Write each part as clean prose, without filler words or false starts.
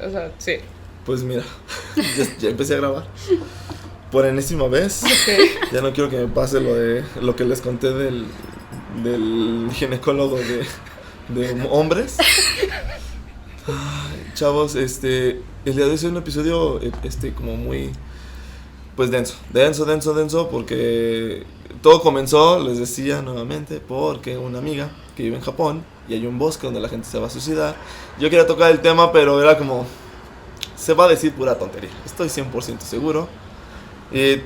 O sea, sí. Pues mira, ya empecé a grabar. Por enésima vez. Okay. Ya no quiero que me pase lo que les conté del ginecólogo de hombres. Ay, chavos, el día de hoy es un episodio como muy pues denso, porque todo comenzó, les decía nuevamente, porque una amiga que vive en Japón y hay un bosque donde la gente se va a suicidar. Yo quería tocar el tema, pero era como, se va a decir pura tontería, estoy 100% seguro.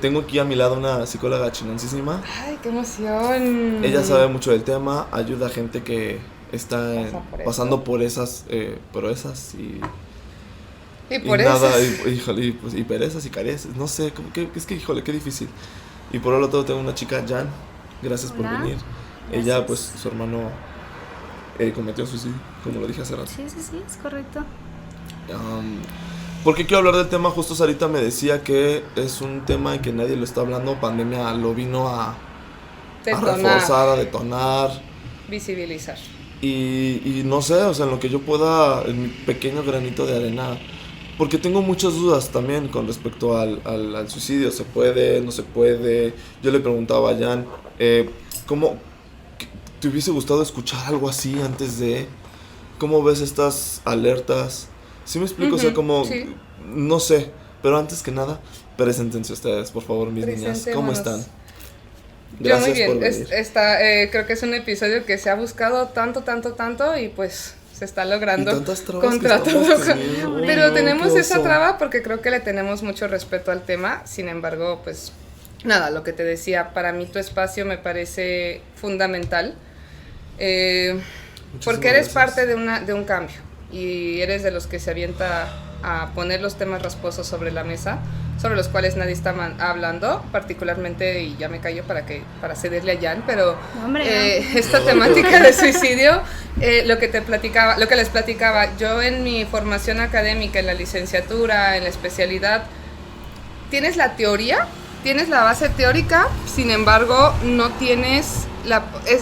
Tengo aquí a mi lado una psicóloga chinoncísima. Ay, qué emoción. Ella sabe mucho del tema, ayuda a gente que está pasando por esas proezas y por nada, esas. y perezas y careces, no sé, es que híjole, qué difícil. Y por otro lado tengo una chica, Jan, gracias por venir. Gracias. Ella, pues, su hermano cometió suicidio, como lo dije hace rato. Sí, es correcto. ¿Por qué quiero hablar del tema? Justo Sarita me decía que es un tema que nadie lo está hablando. Pandemia lo vino a reforzar, a detonar, visibilizar. Y no sé, o sea, en lo que yo pueda, en mi pequeño granito de arena, porque tengo muchas dudas también con respecto al suicidio. ¿Se puede? ¿No se puede? Yo le preguntaba a Jan, ¿cómo te hubiese gustado escuchar algo así antes de? ¿Cómo ves estas alertas? ¿Sí me explico? O sea, como, sí. No sé, pero antes que nada, preséntense ustedes, por favor, mis niñas. ¿Cómo están? Gracias. Yo muy bien, por venir. Creo que es un episodio que se ha buscado tanto, y pues se está logrando. Y tantas trabas contra todo. Pero tenemos esa oso. traba porque creo que le tenemos mucho respeto al tema. Sin embargo, pues nada, lo que te decía, para mí tu espacio me parece fundamental. Porque eres parte de un cambio. Y eres de los que se avienta a poner los temas rasposos sobre la mesa, sobre los cuales nadie está hablando, particularmente, y ya me callo para cederle a Jan, pero esta temática de suicidio, lo que les platicaba, yo en mi formación académica, en la licenciatura, en la especialidad, tienes la teoría, tienes la base teórica, sin embargo, no tienes,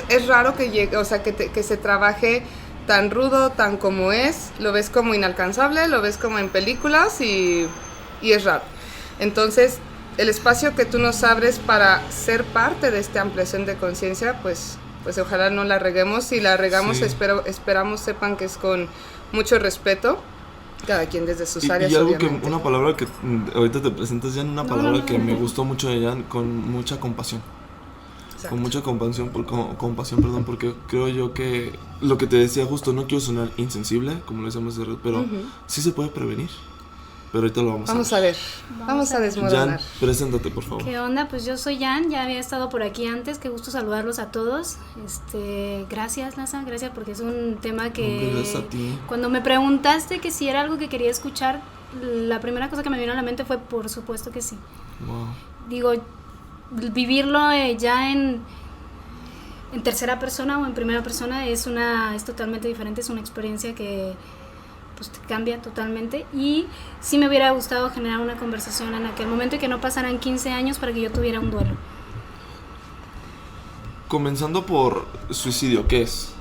es raro que llegue, o sea, que se trabaje tan rudo, tan como es, lo ves como inalcanzable, lo ves como en películas y es raro. Entonces, el espacio que tú nos abres para ser parte de esta ampliación de conciencia, pues ojalá no la reguemos. Si la regamos, sí. Esperamos sepan que es con mucho respeto, cada quien desde sus áreas. Y algo obviamente. una palabra que ahorita te presentas, Jan, una palabra que me gustó mucho de Jan, con mucha compasión. Exacto. Con mucha compasión, porque creo yo que lo que te decía justo, no quiero sonar insensible, como lo decíamos de red, pero sí se puede prevenir. Pero ahorita lo vamos a ver. Vamos a desmoronar. Jan, preséntate, por favor. ¿Qué onda? Pues yo soy Jan, ya había estado por aquí antes, qué gusto saludarlos a todos. Gracias, Laza, gracias, porque es un tema que... Gracias a ti. Cuando me preguntaste que si era algo que quería escuchar, la primera cosa que me vino a la mente fue, por supuesto que sí. Wow. Digo, vivirlo ya en tercera persona o en primera persona es totalmente diferente, es una experiencia que pues te cambia totalmente, y sí me hubiera gustado generar una conversación en aquel momento y que no pasaran 15 años para que yo tuviera un duelo. Comenzando por suicidio, ¿qué es?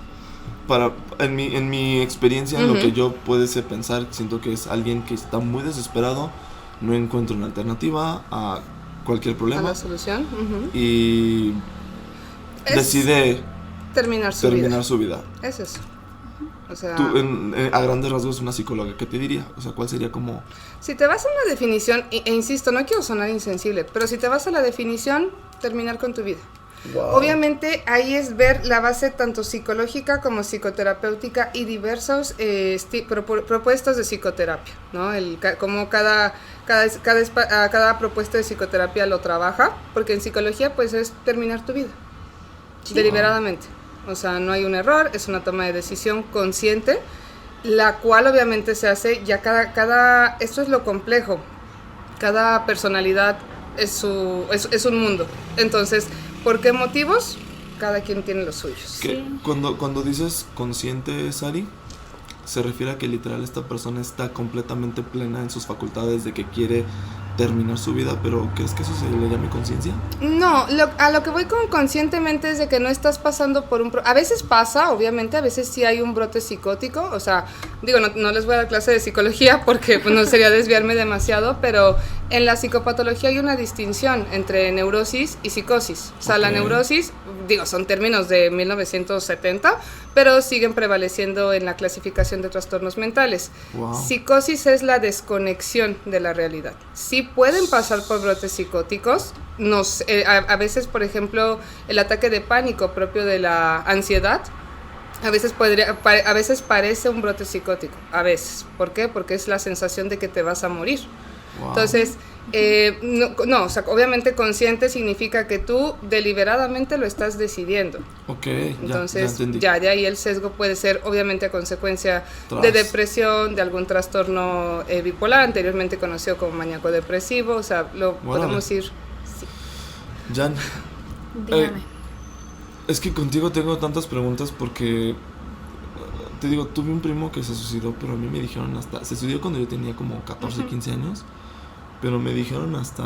En mi experiencia, en lo que yo puedo pensar, siento que es alguien que está muy desesperado, no encuentra una alternativa a cualquier problema. A la solución. Y decide terminar su vida. Es eso. O sea, tú, a grandes rasgos, una psicóloga, ¿qué te diría? O sea, ¿cuál sería como...? Si te vas a una definición, e insisto, no quiero sonar insensible, pero si te vas a la definición, terminar con tu vida. Wow. Obviamente ahí es ver la base tanto psicológica como psicoterapéutica y diversos propuestos de psicoterapia, ¿no? Como cada propuesta de psicoterapia lo trabaja, porque en psicología pues es terminar tu vida, sí, deliberadamente. O sea, no hay un error, es una toma de decisión consciente, la cual obviamente se hace ya esto es lo complejo, cada personalidad es un mundo. Entonces, ¿por qué motivos? Cada quien tiene los suyos. Sí. Cuando dices consciente, Sari, se refiere a que literal esta persona está completamente plena en sus facultades de que quiere terminar su vida, pero ¿crees que eso se le llame conciencia? No, a lo que voy con conscientemente es de que no estás pasando por a veces pasa, obviamente, a veces sí hay un brote psicótico, o sea, digo, no les voy a dar clase de psicología porque pues, no sería desviarme demasiado, pero en la psicopatología hay una distinción entre neurosis y psicosis. O sea, la neurosis, digo, son términos de 1970, pero siguen prevaleciendo en la clasificación de trastornos mentales. Wow. Psicosis es la desconexión de la realidad. Sí pueden pasar por brotes psicóticos. A veces, por ejemplo, el ataque de pánico propio de la ansiedad, a veces parece un brote psicótico. A veces. ¿Por qué? Porque es la sensación de que te vas a morir. Wow. Entonces, o sea, obviamente consciente significa que tú deliberadamente lo estás decidiendo. Ok, entonces ya de ahí el sesgo puede ser obviamente a consecuencia de depresión, de algún trastorno bipolar, anteriormente conocido como maníaco depresivo, o sea, podemos ir. Sí. Jan, dígame. Es que contigo tengo tantas preguntas porque te digo, tuve un primo que se suicidó, pero a mí me dijeron se suicidó cuando yo tenía como 14, 15 años. Pero me dijeron hasta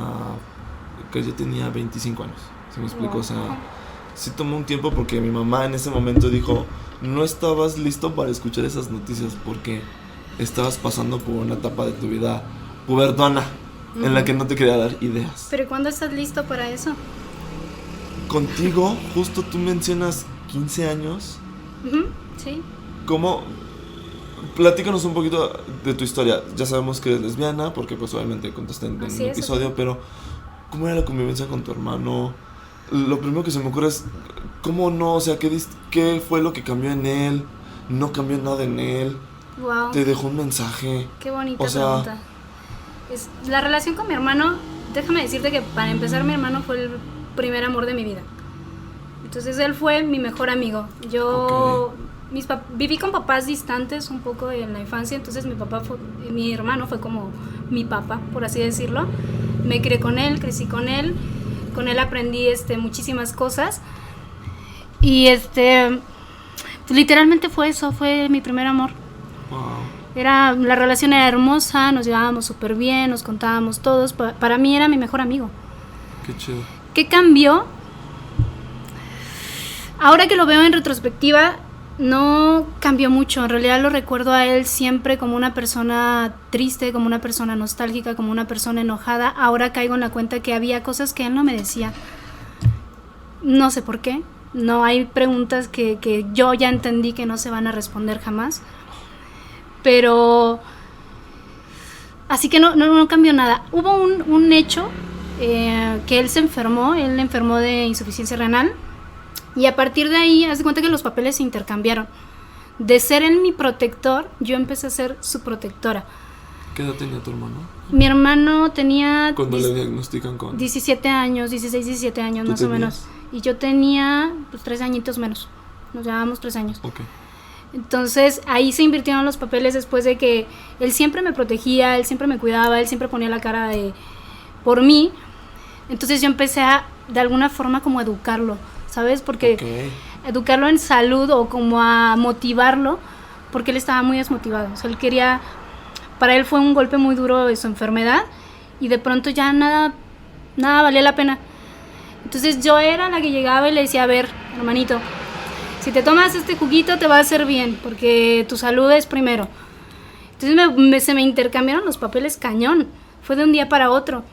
que yo tenía 25 años. ¿Se me explico? O sea, sí tomó un tiempo porque mi mamá en ese momento dijo, no estabas listo para escuchar esas noticias porque estabas pasando por una etapa de tu vida pubertona en la que no te quería dar ideas. ¿Pero cuándo estás listo para eso? Contigo, justo tú mencionas 15 años. Sí. ¿Cómo? Platícanos un poquito de tu historia. Ya sabemos que eres lesbiana, porque pues obviamente contaste en el episodio, pero ¿cómo era la convivencia con tu hermano? Lo primero que se me ocurre es, ¿cómo no? O sea, ¿qué fue lo que cambió en él? ¿No cambió nada en él? Wow. ¿Te dejó un mensaje? Qué bonita pregunta. La relación con mi hermano, déjame decirte que para empezar mi hermano fue el primer amor de mi vida. Entonces él fue mi mejor amigo. Yo... viví con papás distantes un poco en la infancia, entonces mi hermano fue como mi papá, por así decirlo. Me crié con él, crecí con él aprendí muchísimas cosas y pues, literalmente fue eso, fue mi primer amor. Wow. La relación era hermosa, nos llevábamos súper bien, nos contábamos todos, para mí era mi mejor amigo. Qué chido. ¿Qué cambió? Ahora que lo veo en retrospectiva, no cambió mucho. En realidad lo recuerdo a él siempre como una persona triste, como una persona nostálgica, como una persona enojada. Ahora caigo en la cuenta que había cosas que él no me decía. No sé por qué. No, hay preguntas que yo ya entendí que no se van a responder jamás. Pero... así que no cambió nada. Hubo un hecho que él se enfermó. Él enfermó de insuficiencia renal. Y a partir de ahí, haz de cuenta que los papeles se intercambiaron. De ser él mi protector, yo empecé a ser su protectora. ¿Qué edad tenía tu hermano? Mi hermano tenía... ¿Cuándo le diagnostican con? 17 años, 16, 17 años más o menos. Y yo tenía 3 añitos menos. Nos llevábamos 3 años. Ok. Entonces ahí se invirtieron los papeles después de que él siempre me protegía, él siempre me cuidaba, él siempre ponía la cara por mí. Entonces yo empecé de alguna forma como educarlo, ¿sabes? Porque educarlo en salud o como a motivarlo, porque él estaba muy desmotivado. O sea, él quería, para él fue un golpe muy duro de su enfermedad y de pronto ya nada valía la pena. Entonces yo era la que llegaba y le decía, a ver, hermanito, si te tomas este juguito te va a hacer bien, porque tu salud es primero. Entonces se me intercambiaron los papeles cañón, fue de un día para otro.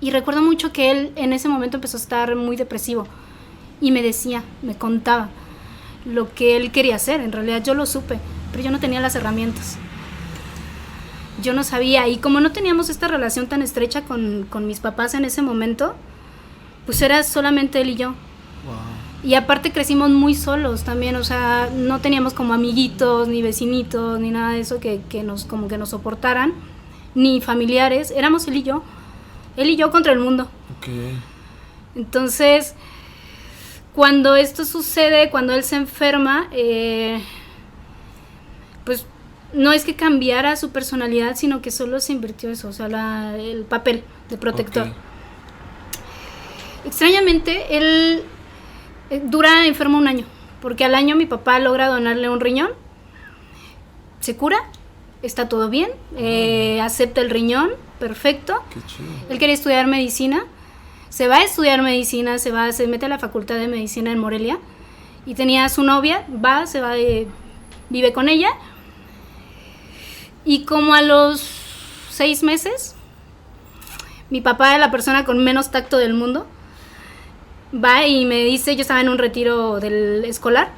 Y recuerdo mucho que él en ese momento empezó a estar muy depresivo y me contaba lo que él quería hacer. En realidad yo lo supe, pero yo no tenía las herramientas. Yo no sabía, y como no teníamos esta relación tan estrecha con mis papás en ese momento, pues era solamente él y yo. Wow. Y aparte crecimos muy solos también, o sea, no teníamos como amiguitos, ni vecinitos, ni nada de eso que nos soportaran, ni familiares, éramos él y yo contra el mundo. Okay. Entonces, cuando esto sucede, cuando él se enferma, pues no es que cambiara su personalidad, sino que solo se invirtió eso, o sea, el papel de protector. Okay. Extrañamente, él dura enfermo 1 año, porque al año mi papá logra donarle un riñón, se cura está todo bien, acepta el riñón, perfecto. Qué chido. Él quería estudiar medicina, se va a estudiar medicina, se mete a la facultad de medicina en Morelia y tenía a su novia, se va, vive con ella y como a los 6 meses, mi papá, la persona con menos tacto del mundo, va y me dice, yo estaba en un retiro del escolar,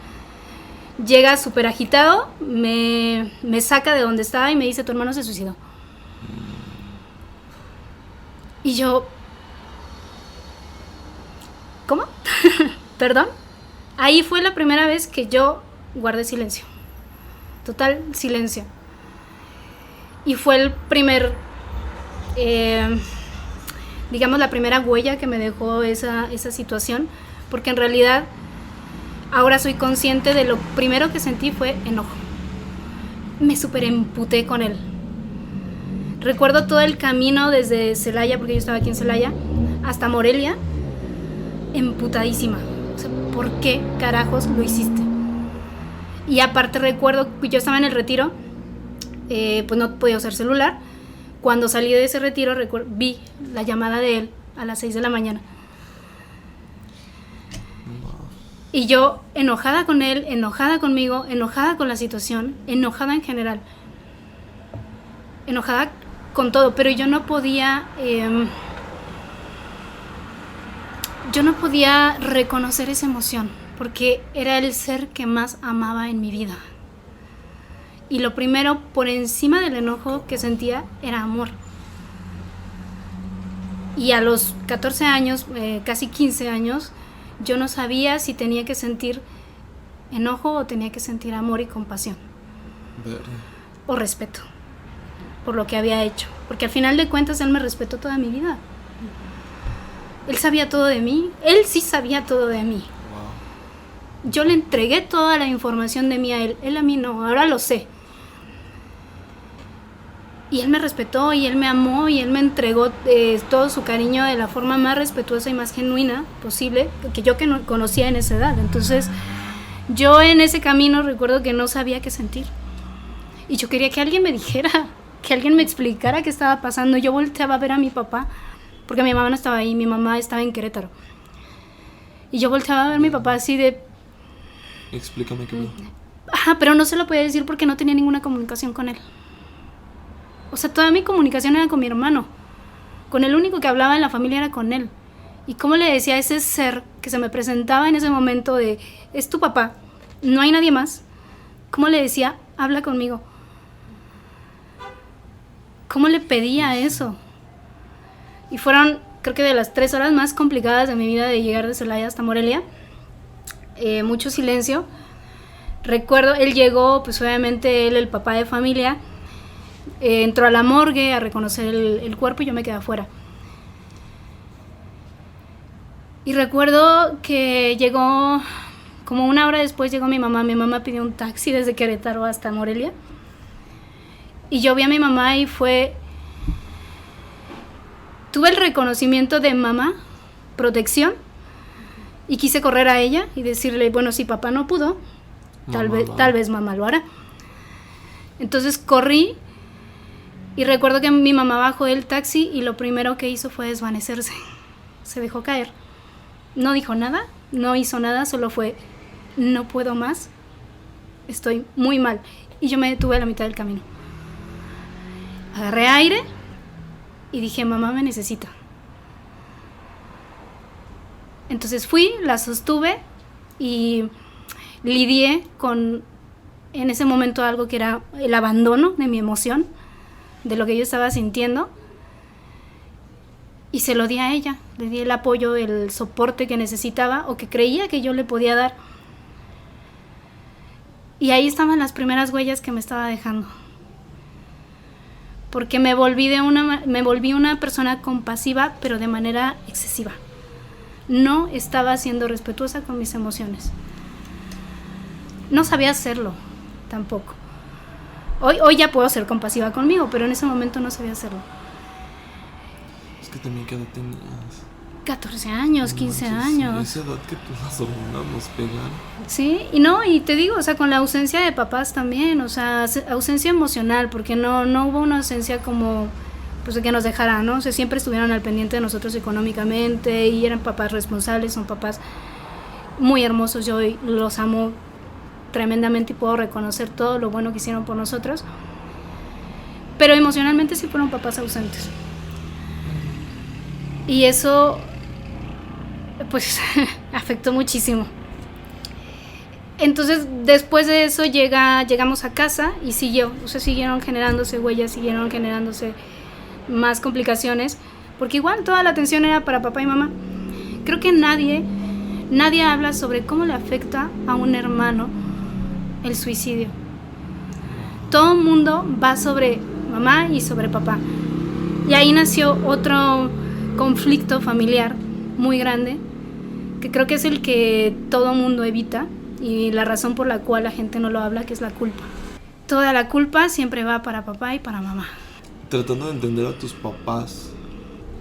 llega súper agitado, me saca de donde estaba y me dice, tu hermano se suicidó. Y yo, ¿cómo? ¿Perdón? Ahí fue la primera vez que yo guardé silencio, total silencio. Y fue el primer, digamos, la primera huella que me dejó esa situación, porque en realidad ahora soy consciente de lo primero que sentí fue enojo. Me súper emputé con él. Recuerdo todo el camino desde Celaya, porque yo estaba aquí en Celaya, hasta Morelia, emputadísima. O sea, ¿por qué carajos lo hiciste? Y aparte recuerdo que yo estaba en el retiro, pues no podía usar celular. Cuando salí de ese retiro vi la llamada de él a las 6 de la mañana. Y yo enojada con él, enojada conmigo, enojada con la situación, enojada en general. Enojada con todo, pero yo no podía reconocer esa emoción, porque era el ser que más amaba en mi vida. Y lo primero, por encima del enojo que sentía, era amor. Y a los 14 años, casi 15 años, yo no sabía si tenía que sentir enojo o tenía que sentir amor y compasión. O respeto por lo que había hecho. Porque al final de cuentas él me respetó toda mi vida. Él sabía todo de mí. Él sí sabía todo de mí. Wow. Yo le entregué toda la información de mí a él. Él a mí no. Ahora lo sé. Y él me respetó y él me amó y él me entregó todo su cariño de la forma más respetuosa y más genuina posible que yo que no conocía en esa edad. Entonces yo en ese camino recuerdo que no sabía qué sentir. Y yo quería que alguien me dijera, que alguien me explicara qué estaba pasando. Yo volteaba a ver a mi papá, porque mi mamá no estaba ahí, mi mamá estaba en Querétaro. Y yo volteaba a ver a mi papá así de... Explícame qué. Ajá, pero no se lo podía decir porque no tenía ninguna comunicación con él. O sea, toda mi comunicación era con mi hermano. Con el único que hablaba en la familia era con él. Y cómo le decía a ese ser que se me presentaba en ese momento de, es tu papá, no hay nadie más. ¿Cómo le decía, habla conmigo? ¿Cómo le pedía eso? Y fueron, creo que de las 3 horas más complicadas de mi vida de llegar de Celaya hasta Morelia. Mucho silencio. Recuerdo, él llegó, pues obviamente él, el papá de familia, entró a la morgue a reconocer el cuerpo y yo me quedé afuera. Y recuerdo que llegó, como 1 hora después llegó mi mamá pidió un taxi desde Querétaro hasta Morelia. Y yo vi a mi mamá y tuve el reconocimiento de mamá, protección, y quise correr a ella y decirle, bueno, si papá no pudo, tal vez mamá lo hará. Entonces corrí y recuerdo que mi mamá bajó del taxi y lo primero que hizo fue desvanecerse. Se dejó caer. No dijo nada, no hizo nada, solo fue, no puedo más, estoy muy mal. Y yo me detuve a la mitad del camino. Agarré aire y dije, mamá me necesita. Entonces fui, la sostuve y lidié con, en ese momento, algo que era el abandono de mi emoción, de lo que yo estaba sintiendo, y se lo di a ella. Le di el apoyo, el soporte que necesitaba o que creía que yo le podía dar. Y ahí estaban las primeras huellas que me estaba dejando. Porque me volví una persona compasiva, pero de manera excesiva. No estaba siendo respetuosa con mis emociones. No sabía hacerlo tampoco. Hoy ya puedo ser compasiva conmigo, pero en ese momento no sabía hacerlo. Es que también, ¿qué edad tenías? 14 años, 15 años. Esa edad que las hormonas nos pegan. Sí, y no, y te digo, o sea, con la ausencia de papás también, o sea, ausencia emocional, porque no hubo una ausencia como, pues, de que nos dejaran, ¿no? O sea, siempre estuvieron al pendiente de nosotros económicamente y eran papás responsables, son papás muy hermosos, yo los amo tremendamente y puedo reconocer todo lo bueno que hicieron por nosotros, pero emocionalmente sí fueron papás ausentes. Y eso, pues, afectó muchísimo. Entonces, después de eso llegamos a casa y siguieron generándose huellas, siguieron generándose más complicaciones, porque igual toda la atención era para papá y mamá. Creo que nadie habla sobre cómo le afecta a un hermano el suicidio. Todo el mundo va sobre mamá y sobre papá. Y ahí nació otro conflicto familiar muy grande, que creo que es el que todo mundo evita y la razón por la cual la gente no lo habla, que es la culpa. Toda la culpa siempre va para papá y para mamá. Tratando de entender a tus papás,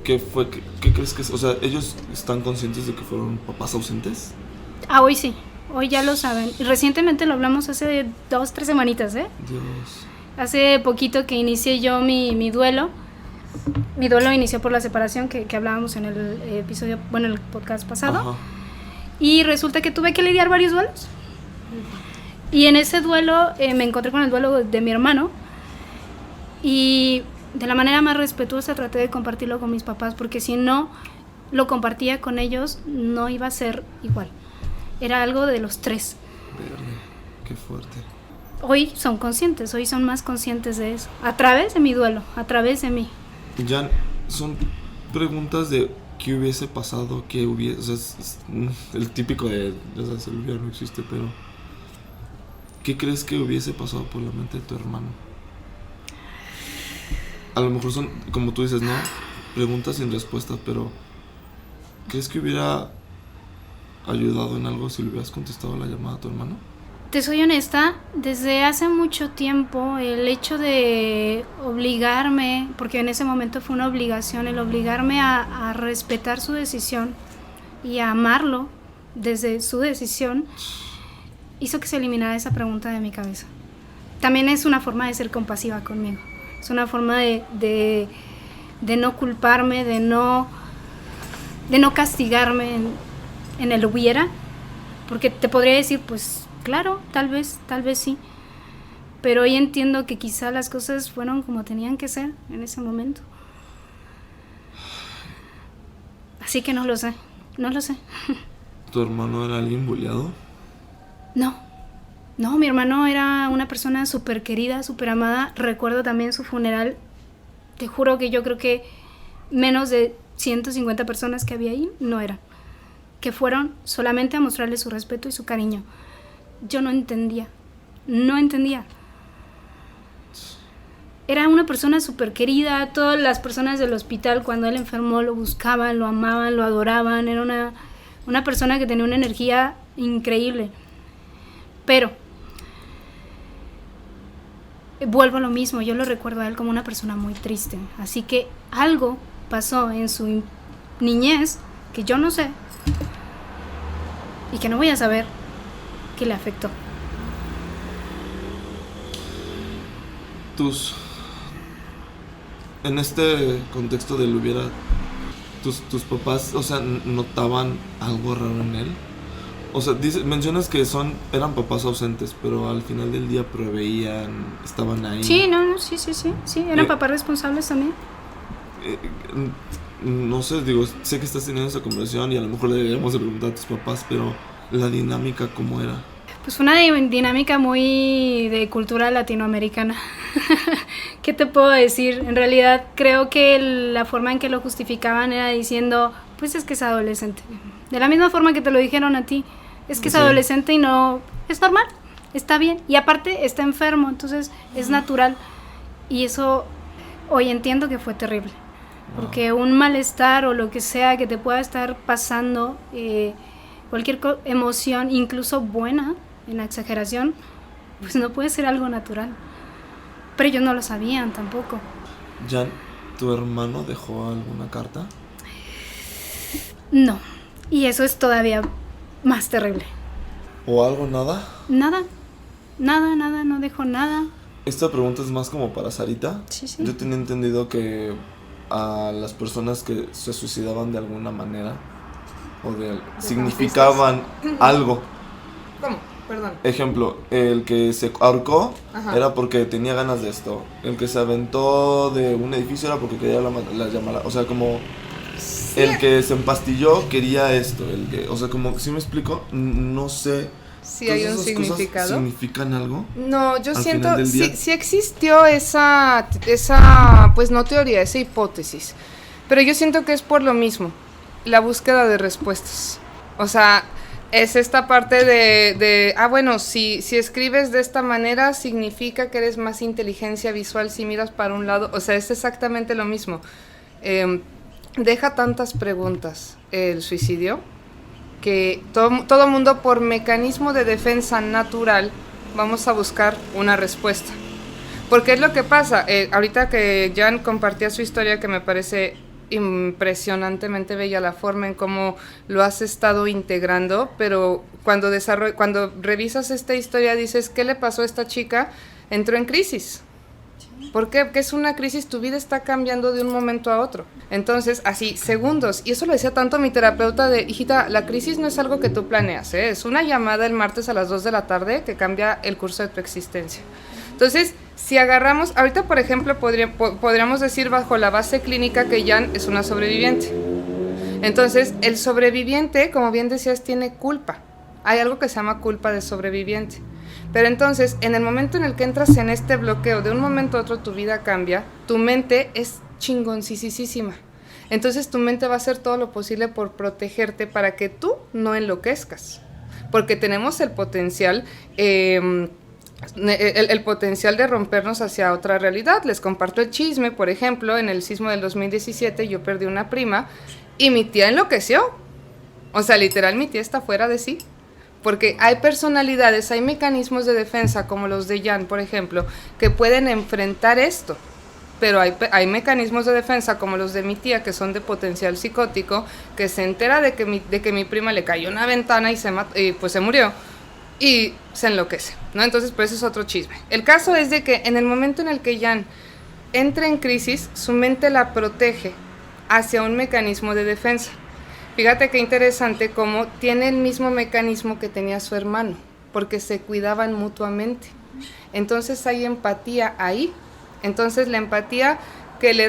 ¿qué fue? ¿Qué crees que es? O sea, ¿ellos están conscientes de que fueron papás ausentes? Hoy sí, hoy ya lo saben. Y recientemente lo hablamos hace 2-3 semanitas, ¿eh? Dios. Hace poquito que inicié yo mi duelo. Mi duelo inició por la separación que hablábamos en el episodio, bueno, el podcast pasado. Ajá. Y resulta que tuve que lidiar varios duelos. Y en ese duelo me encontré con el duelo de mi hermano. Y de la manera más respetuosa traté de compartirlo con mis papás, porque si no lo compartía con ellos no iba a ser igual. Era algo de los tres. Verde, qué fuerte. Hoy son conscientes, hoy son más conscientes de eso. A través de mi duelo, a través de mí. Jan, son preguntas de qué hubiese pasado, qué hubiese... O sea, es el típico de... Ya sabes, el hubiera no existe, pero... ¿Qué crees que hubiese pasado por la mente de tu hermano? A lo mejor son, como tú dices, ¿no? Preguntas sin respuesta, pero... ¿Crees que hubiera ayudado en algo si le hubieras contestado la llamada a tu hermano? Te soy honesta, desde hace mucho tiempo el hecho de obligarme, porque en ese momento fue una obligación, el obligarme a respetar su decisión y a amarlo desde su decisión, hizo que se eliminara esa pregunta de mi cabeza. También es una forma de ser compasiva conmigo, es una forma de no culparme, de no castigarme en el hubiera, porque te podría decir, pues claro, tal vez sí, pero hoy entiendo que quizá las cosas fueron como tenían que ser en ese momento. Así que no lo sé. ¿Tu hermano era alguien bulleado? No, mi hermano era una persona súper querida, súper amada. Recuerdo también su funeral. Te juro que yo creo que menos de 150 personas que había ahí no eran, que fueron solamente a mostrarle su respeto y su cariño. Yo no entendía. Era una persona súper querida. Todas las personas del hospital, cuando él enfermó, lo buscaban, lo amaban, lo adoraban. Era una persona que tenía una energía increíble. Pero vuelvo a lo mismo, yo lo recuerdo a él como una persona muy triste. Así que algo pasó en su niñez que yo no sé y que no voy a saber, que le afectó. En este contexto del hubiera, tus papás, o sea, notaban algo raro en él. O sea, mencionas que eran papás ausentes, pero al final del día proveían, estaban ahí. Sí, sí, eran papás responsables también. No sé, digo, sé que estás teniendo esa conversación y a lo mejor le deberíamos de preguntar a tus papás, pero la dinámica, ¿cómo era? Pues fue una dinámica muy de cultura latinoamericana. ¿Qué te puedo decir? En realidad creo que la forma en que lo justificaban era diciendo, pues es que es adolescente. De la misma forma que te lo dijeron a ti, es que es adolescente y no, es normal, está bien. Y aparte está enfermo, entonces es natural. Y eso hoy entiendo que fue terrible. Porque un malestar o lo que sea que te pueda estar pasando, cualquier emoción, incluso buena, en la exageración, pues no puede ser algo natural. Pero ellos no lo sabían tampoco. Jan, ¿tu hermano dejó alguna carta? No, y eso es todavía más terrible. ¿O algo, nada? Nada, no dejo nada. Esta pregunta es más como para Sarita. Sí. Yo tenía entendido que a las personas que se suicidaban de alguna manera significaban algo. ¿Cómo? Perdón. Ejemplo, el que se ahorcó Ajá. era porque tenía ganas de esto. El que se aventó de un edificio era porque quería la llamada. O sea, como Sí. el que se empastilló quería esto. El que, o sea, como, ¿sí me explico? No sé. Sí hay un ¿Todas esas cosas significado. ¿Significan algo? No, yo Al siento, final del día. sí existió esa, pues no teoría, esa hipótesis, pero yo siento que es por lo mismo, la búsqueda de respuestas. O sea, es esta parte bueno, si escribes de esta manera significa que eres más inteligencia visual si miras para un lado, o sea, es exactamente lo mismo. Deja tantas preguntas el suicidio, que todo mundo por mecanismo de defensa natural vamos a buscar una respuesta. Porque es lo que pasa, ahorita que Jan compartía su historia, que me parece impresionantemente bella la forma en cómo lo has estado integrando, pero cuando revisas esta historia dices, ¿qué le pasó a esta chica? Entró en crisis. ¿Por qué? Porque es una crisis, tu vida está cambiando de un momento a otro. Entonces, así, segundos. Y eso lo decía tanto mi terapeuta de, hijita, la crisis no es algo que tú planeas, ¿eh? Es una llamada el martes a las 2 de la tarde que cambia el curso de tu existencia. Entonces, si agarramos, ahorita por ejemplo, podríamos decir bajo la base clínica que Jan es una sobreviviente. Entonces, el sobreviviente, como bien decías, tiene culpa. Hay algo que se llama culpa de sobreviviente. Pero entonces, en el momento en el que entras en este bloqueo, de un momento a otro tu vida cambia, tu mente es chingoncisísima. Entonces tu mente va a hacer todo lo posible por protegerte para que tú no enloquezcas. Porque tenemos el potencial, el potencial de rompernos hacia otra realidad. Les comparto el chisme, por ejemplo, en el sismo del 2017 yo perdí una prima y mi tía enloqueció. O sea, literal, mi tía está fuera de sí. Porque hay personalidades, hay mecanismos de defensa, como los de Jan, por ejemplo, que pueden enfrentar esto. Pero hay mecanismos de defensa, como los de mi tía, que son de potencial psicótico, que se entera de que mi prima le cayó una ventana y pues se murió. Y se enloquece, ¿no? Entonces, pues es otro chisme. El caso es de que en el momento en el que Jan entra en crisis, su mente la protege hacia un mecanismo de defensa. Fíjate qué interesante cómo tiene el mismo mecanismo que tenía su hermano, porque se cuidaban mutuamente. Entonces hay empatía ahí. Entonces la empatía que el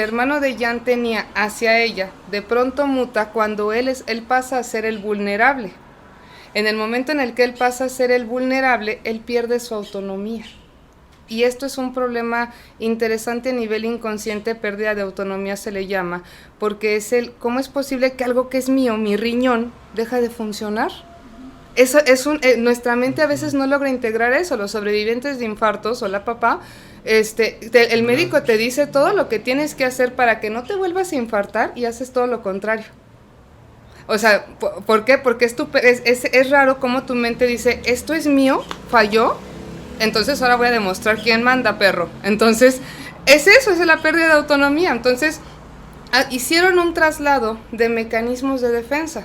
hermano de Jan tenía hacia ella, de pronto muta cuando él pasa a ser el vulnerable. En el momento en el que él pasa a ser el vulnerable, él pierde su autonomía. Y esto es un problema interesante a nivel inconsciente, pérdida de autonomía se le llama, porque ¿cómo es posible que algo que es mío, mi riñón, deja de funcionar? Eso nuestra mente a veces no logra integrar eso. Los sobrevivientes de infartos, hola papá, el médico te dice todo lo que tienes que hacer para que no te vuelvas a infartar y haces todo lo contrario. O sea, ¿por qué? Porque es raro cómo tu mente dice, esto es mío, falló, entonces ahora voy a demostrar quién manda, perro. Entonces, es la pérdida de autonomía. Entonces, hicieron un traslado de mecanismos de defensa.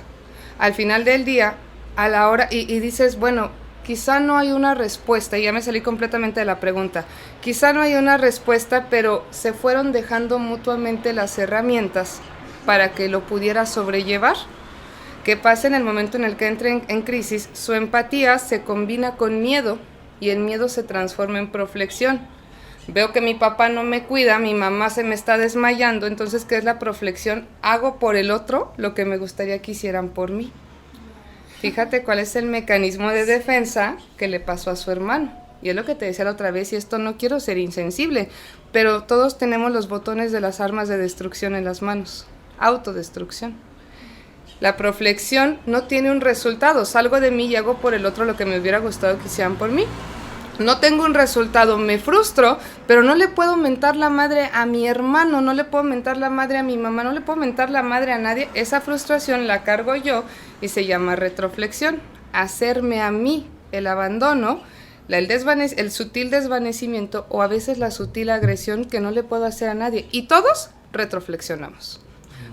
Al final del día, a la hora, y dices, bueno, quizá no hay una respuesta, y ya me salí completamente de la pregunta, quizá no hay una respuesta, pero se fueron dejando mutuamente las herramientas para que lo pudiera sobrellevar. ¿Qué pasa en el momento en el que entre en crisis? Su empatía se combina con miedo, y el miedo se transforma en proflexión. Veo que mi papá no me cuida, mi mamá se me está desmayando, entonces, ¿qué es la proflexión? Hago por el otro lo que me gustaría que hicieran por mí. Fíjate cuál es el mecanismo de defensa que le pasó a su hermano. Y es lo que te decía la otra vez, y esto no quiero ser insensible, pero todos tenemos los botones de las armas de destrucción en las manos. Autodestrucción. La proflexión no tiene un resultado, salgo de mí y hago por el otro lo que me hubiera gustado que hicieran por mí. No tengo un resultado, me frustro, pero no le puedo mentar la madre a mi hermano, no le puedo mentar la madre a mi mamá, no le puedo mentar la madre a nadie. Esa frustración la cargo yo y se llama retroflexión. Hacerme a mí el abandono, el sutil desvanecimiento o a veces la sutil agresión que no le puedo hacer a nadie. Y todos retroflexionamos.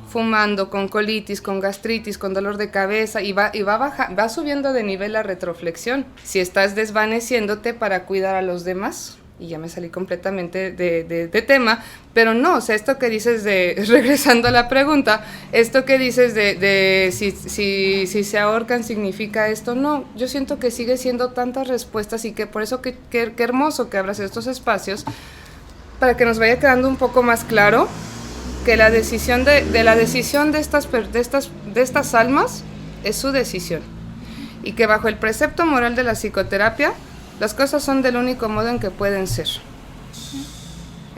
fumando, con colitis, con gastritis, con dolor de cabeza, y va subiendo de nivel la retroflexión. Si estás desvaneciéndote para cuidar a los demás, y ya me salí completamente de tema, pero no, o sea, esto que dices regresando a la pregunta, esto que dices de si se ahorcan significa esto, no, yo siento que sigue siendo tantas respuestas, y que por eso que hermoso que abras estos espacios, para que nos vaya quedando un poco más claro que la decisión de estas almas es su decisión, y que bajo el precepto moral de la psicoterapia las cosas son del único modo en que pueden ser.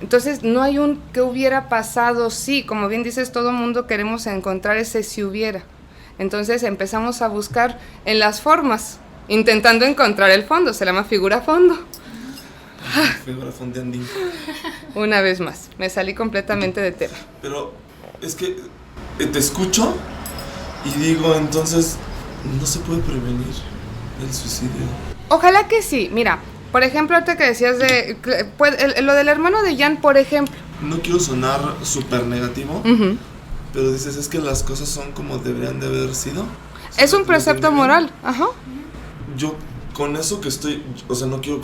Entonces no hay un que hubiera pasado, sí, como bien dices, todo mundo queremos encontrar ese si hubiera. Entonces empezamos a buscar en las formas, intentando encontrar el fondo, se llama figura fondo. Figura fondeandín. Una vez más, me salí completamente de tema. Pero es que te escucho y digo, entonces, no se puede prevenir el suicidio. Ojalá que sí. Mira, por ejemplo, ahorita que decías lo del hermano de Jan, por ejemplo. No quiero sonar súper negativo, pero dices, es que las cosas son como deberían de haber sido. Es un precepto moral, ajá. Yo con eso que estoy, o sea, no quiero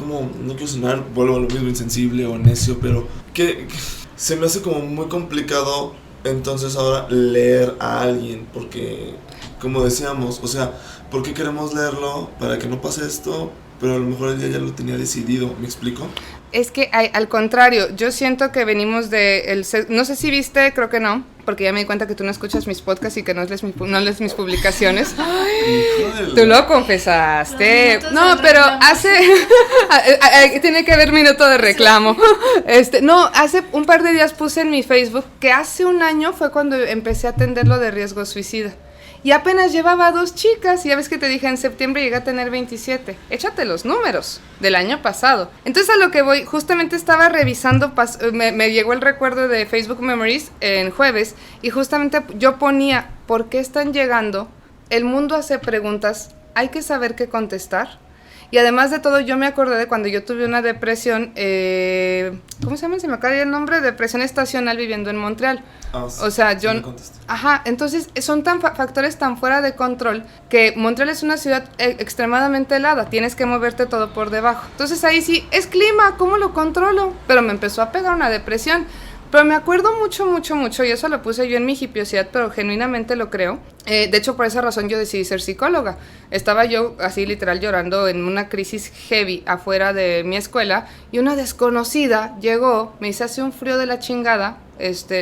sonar, vuelvo a lo mismo, insensible o necio, pero que se me hace como muy complicado entonces ahora leer a alguien, porque como decíamos, o sea, ¿por qué queremos leerlo? Para que no pase esto, pero a lo mejor él ya lo tenía decidido, ¿me explico? Es que al contrario, yo siento que venimos no sé si viste, creo que no, porque ya me di cuenta que tú no escuchas mis podcasts y que no lees mis publicaciones. Ay, tú lo confesaste. No, pero tiene que haber minuto de reclamo. No, hace un par de días puse en mi Facebook que hace un año fue cuando empecé a atender lo de riesgo suicida. Y apenas llevaba 2 chicas, y ya ves que te dije, en septiembre llegué a tener 27. Échate los números del año pasado. Entonces a lo que voy, justamente estaba revisando, me llegó el recuerdo de Facebook Memories en jueves, y justamente yo ponía, ¿por qué están llegando? El mundo hace preguntas, hay que saber qué contestar. Y además de todo, yo me acordé de cuando yo tuve una depresión, ¿cómo se llama? Se me acaba el nombre, depresión estacional viviendo en Montreal. O sea, yo... Ajá, entonces son factores tan fuera de control que Montreal es una ciudad extremadamente helada, tienes que moverte todo por debajo. Entonces ahí sí, es clima, ¿cómo lo controlo? Pero me empezó a pegar una depresión. Pero me acuerdo mucho, y eso lo puse yo en mi hipiosidad, pero genuinamente lo creo. De hecho, por esa razón yo decidí ser psicóloga. Estaba yo así literal llorando en una crisis heavy afuera de mi escuela, y una desconocida llegó, me dice, hace un frío de la chingada,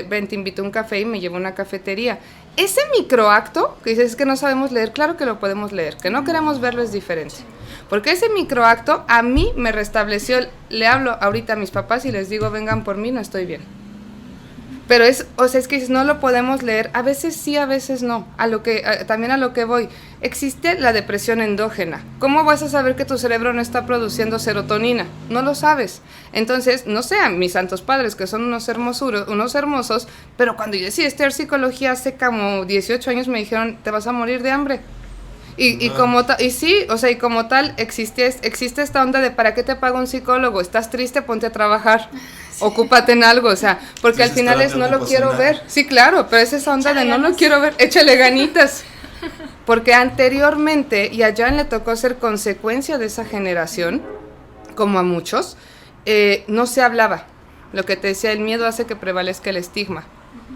ven, te invito a un café, y me llevó a una cafetería. Ese microacto, que dices, es que no sabemos leer, claro que lo podemos leer, que no queremos verlo es diferente. Porque ese microacto a mí me restableció, le hablo ahorita a mis papás y les digo, vengan por mí, no estoy bien. Pero es que no lo podemos leer, a veces sí, a veces no. También a lo que voy, existe la depresión endógena. ¿Cómo vas a saber que tu cerebro no está produciendo serotonina? No lo sabes. Entonces, no sean mis santos padres, que son unos hermosos, pero cuando yo decidí estudiar psicología hace como 18 años me dijeron, te vas a morir de hambre. Y como tal existe esta onda de ¿para qué te paga un psicólogo? ¿Estás triste? Ponte a trabajar. Sí. Ocúpate en algo, o sea, porque al final no lo quiero ver. Sí, claro, pero es esa onda de no lo quiero ver, échale ganitas. Porque anteriormente, y a Jan le tocó ser consecuencia de esa generación, como a muchos, no se hablaba. Lo que te decía, el miedo hace que prevalezca el estigma.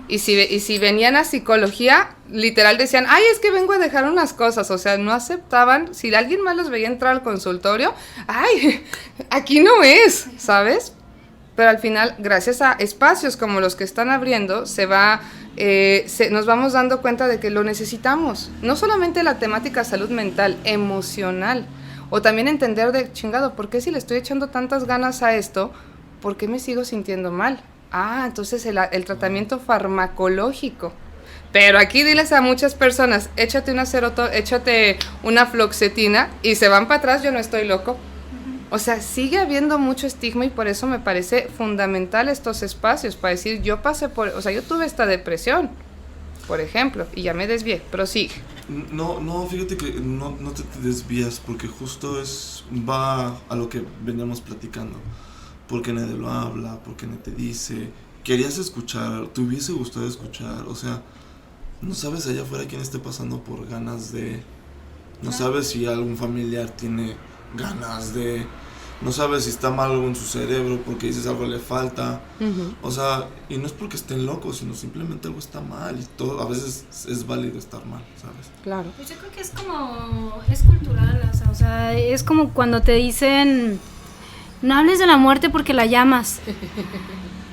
Y si venían a psicología, literal decían, ay, es que vengo a dejar unas cosas, o sea, no aceptaban, si alguien más los veía entrar al consultorio, ay, aquí no es, ¿sabes? Pero al final, gracias a espacios como los que están abriendo, nos vamos dando cuenta de que lo necesitamos, no solamente la temática salud mental, emocional, o también entender de, chingado, ¿por qué si le estoy echando tantas ganas a esto, por qué me sigo sintiendo mal? Ah, entonces el tratamiento farmacológico. Pero aquí diles a muchas personas, échate una fluoxetina y se van para atrás, yo no estoy loco. O sea, sigue habiendo mucho estigma y por eso me parece fundamental estos espacios para decir, yo tuve esta depresión, por ejemplo, y ya me desvié, pero sigue. No, fíjate que no te desvías porque justo va a lo que veníamos platicando. Porque nadie lo habla, porque nadie te dice, querías escuchar, te hubiese gustado escuchar, o sea, No sabes allá afuera quién esté pasando por ganas de... No sabes si algún familiar tiene ganas de... No sabes si está mal algo en su cerebro porque dices algo le falta. O sea, y no es porque estén locos, sino simplemente algo está mal. Y todo, a veces es válido estar mal, ¿sabes? Claro. Pues yo creo que es como, es cultural, o sea, es como cuando te dicen, no hables de la muerte porque la llamas.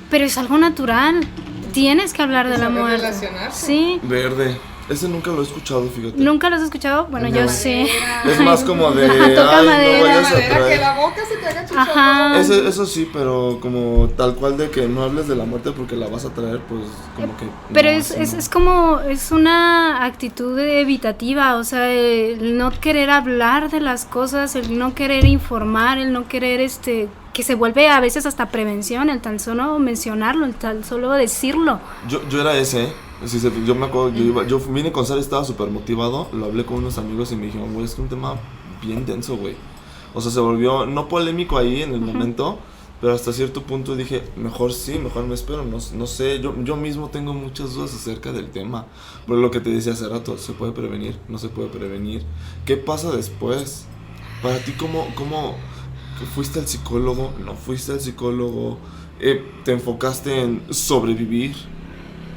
Pero es algo natural. Tienes que hablar de la Saber muerte. relacionarse. Sí. Verde. Ese nunca lo he escuchado, fíjate. ¿Nunca lo has escuchado? Bueno, yo sí. Es más como de... Toca ay, madera. no vayas a Madera, que traer. la boca se te haga chuchoso. Ajá. Eso sí, pero como tal cual de que no hables de la muerte porque la vas a traer, pues como que... Pero no, es no. como, es una actitud evitativa, o sea, el no querer hablar de las cosas, el no querer informar, el no querer, que se vuelve a veces hasta prevención, el tan solo mencionarlo, el tan solo decirlo. Yo era ese, ¿eh? Sí, yo me acuerdo, yo vine con Sara, estaba súper motivado, lo hablé con unos amigos y me dijeron, güey, es un tema bien denso, güey. O sea, se volvió, no polémico ahí en el momento, pero hasta cierto punto dije, mejor sí, mejor me espero, no sé, yo mismo tengo muchas dudas acerca del tema. Pero lo que te decía hace rato, ¿se puede prevenir? ¿No se puede prevenir? ¿Qué pasa después? Para ti, ¿cómo fuiste al psicólogo? ¿No fuiste al psicólogo? ¿Te enfocaste en sobrevivir?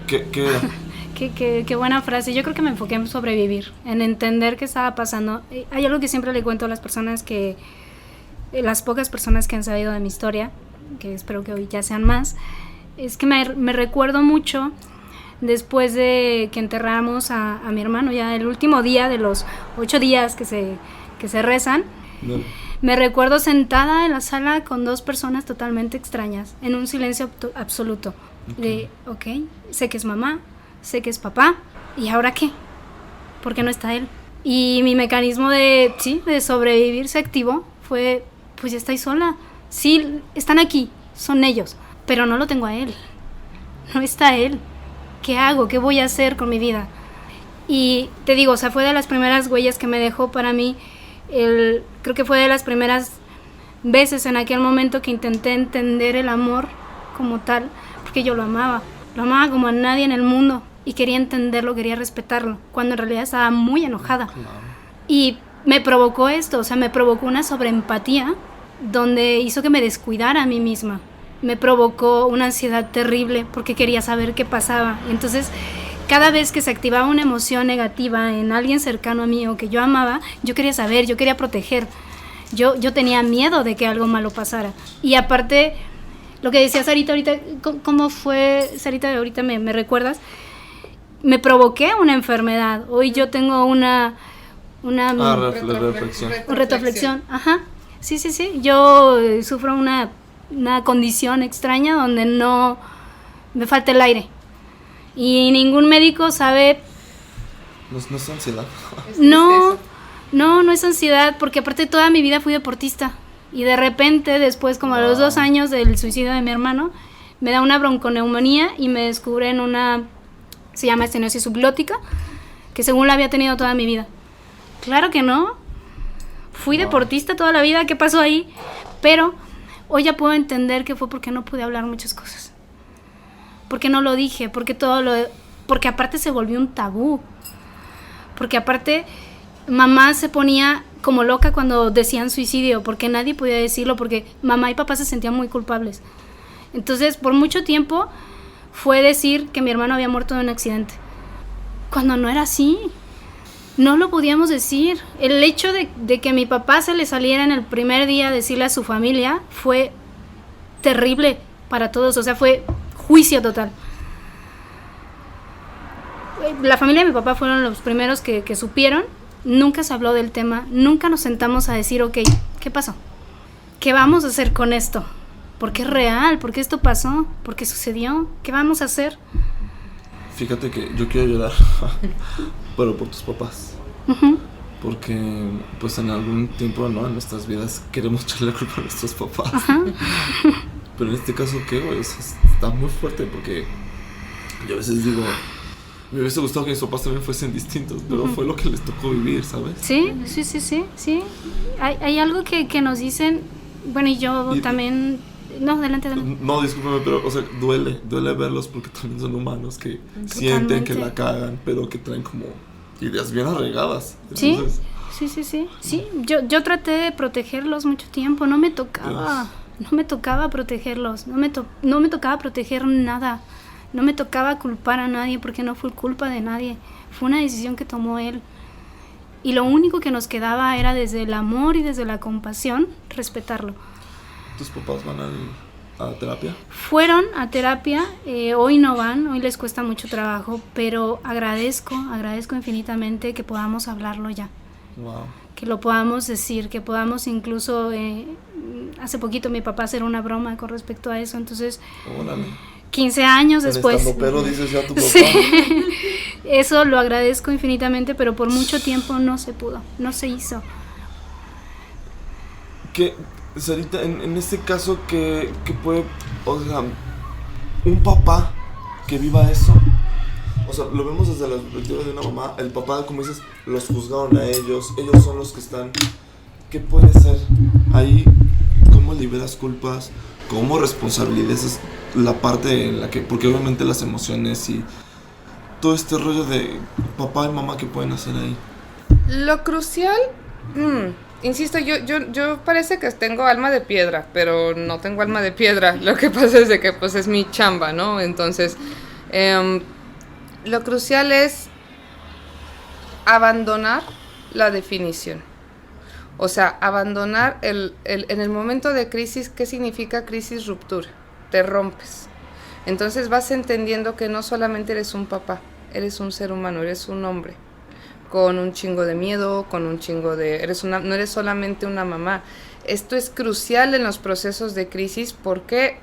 ¿Qué era? Qué buena frase. Yo creo que me enfoqué en sobrevivir, en entender qué estaba pasando. Hay algo que siempre le cuento a las personas las pocas personas que han sabido de mi historia, que espero que hoy ya sean más, es que me recuerdo mucho después de que enterramos a mi hermano, ya el último día de los 8 días que se rezan. No. Me recuerdo sentada en la sala con 2 personas totalmente extrañas, en un silencio absoluto. De, sé que es mamá, sé que es papá, ¿y ahora qué? ¿Por qué no está él? Y mi mecanismo de sobrevivir se activó, fue, pues ya estoy sola. Sí, están aquí, son ellos, pero no lo tengo a él, no está él. ¿Qué hago? ¿Qué voy a hacer con mi vida? Y te digo, o sea, fue de las primeras huellas que me dejó para mí, creo que fue de las primeras veces en aquel momento que intenté entender el amor como tal, porque yo lo amaba como a nadie en el mundo y quería entenderlo, quería respetarlo, cuando en realidad estaba muy enojada. Claro. Y me provocó esto, o sea, me provocó una sobreempatía donde hizo que me descuidara a mí misma. Me provocó una ansiedad terrible porque quería saber qué pasaba. Entonces, cada vez que se activaba una emoción negativa en alguien cercano a mí o que yo amaba, yo quería saber, yo quería proteger. Yo tenía miedo de que algo malo pasara. Y aparte, lo que decía Sarita ahorita, ¿cómo fue? Sarita, ahorita me recuerdas. Me provoqué una enfermedad. Hoy yo tengo una retroflexión. Ajá. Sí. Yo sufro una condición extraña donde no me falta el aire. Y ningún médico sabe. No es ansiedad. No es ansiedad, porque aparte toda mi vida fui deportista. Y de repente, después, como a los 2 años del suicidio de mi hermano, me da una bronconeumonía y me descubren se llama estenosis subglótica, que según la había tenido toda mi vida. Claro que no. Fui deportista toda la vida, ¿qué pasó ahí? Pero hoy ya puedo entender que fue porque no pude hablar muchas cosas. Porque no lo dije, porque aparte se volvió un tabú. Porque aparte mamá se ponía como loca cuando decían suicidio, porque nadie podía decirlo, porque mamá y papá se sentían muy culpables. Entonces, por mucho tiempo fue decir que mi hermano había muerto en un accidente, cuando no era así. No lo podíamos decir. El hecho de que mi papá se le saliera en el primer día a decirle a su familia fue terrible para todos, o sea, fue juicio total. La familia de mi papá fueron los primeros que supieron. Nunca se habló del tema, nunca nos sentamos a decir, ¿qué pasó? ¿Qué vamos a hacer con esto? ¿Por qué es real? ¿Por qué esto pasó? ¿Por qué sucedió? ¿Qué vamos a hacer? Fíjate que yo quiero llorar, pero por tus papás. Uh-huh. Porque, pues en algún tiempo, ¿no? En nuestras vidas queremos echarle la culpa a nuestros papás. Uh-huh. Pero en este caso, ¿qué, güey? Está muy fuerte porque yo a veces digo... Me hubiese gustado que mis papás también fuesen distintos, pero fue lo que les tocó vivir, ¿sabes? Sí. Hay algo que nos dicen, bueno, y yo también No, adelante, adelante. No, discúlpame, pero, o sea, duele verlos porque también son humanos que sienten que la cagan, pero que traen como ideas bien arraigadas. Entonces, Sí, yo traté de protegerlos mucho tiempo, no me tocaba protegerlos, no me tocaba proteger nada, no me tocaba culpar a nadie porque no fue culpa de nadie, fue una decisión que tomó él. Y lo único que nos quedaba era desde el amor y desde la compasión, respetarlo. ¿Tus papás van a terapia? Fueron a terapia, hoy no van, hoy les cuesta mucho trabajo, pero agradezco infinitamente que podamos hablarlo ya. Wow. Que lo podamos decir, que podamos incluso, hace poquito mi papá hacer una broma con respecto a eso, entonces... Órale. 15 años después. Pero dices ya tu papá. Sí. Eso lo agradezco infinitamente, pero por mucho tiempo no se pudo, no se hizo. Que, Sarita, en este caso, que puede, o sea, un papá que viva eso, o sea, lo vemos desde la perspectiva de una mamá, el papá, como dices, los juzgaron a ellos son los que están, ¿qué puede ser? Ahí, ¿cómo liberas culpas? ¿Cómo responsabilizas la parte en la que, porque obviamente las emociones y todo este rollo de papá y mamá que pueden hacer ahí? Lo crucial, insisto, yo parece que tengo alma de piedra, pero no tengo alma de piedra. Lo que pasa es de que pues es mi chamba, ¿no? Entonces, lo crucial es abandonar la definición. O sea, abandonar en el momento de crisis. ¿Qué significa crisis? Ruptura. Te rompes. Entonces vas entendiendo que no solamente eres un papá, eres un ser humano, eres un hombre. Con un chingo de miedo, con un chingo de... no eres solamente una mamá. Esto es crucial en los procesos de crisis. ¿Por qué?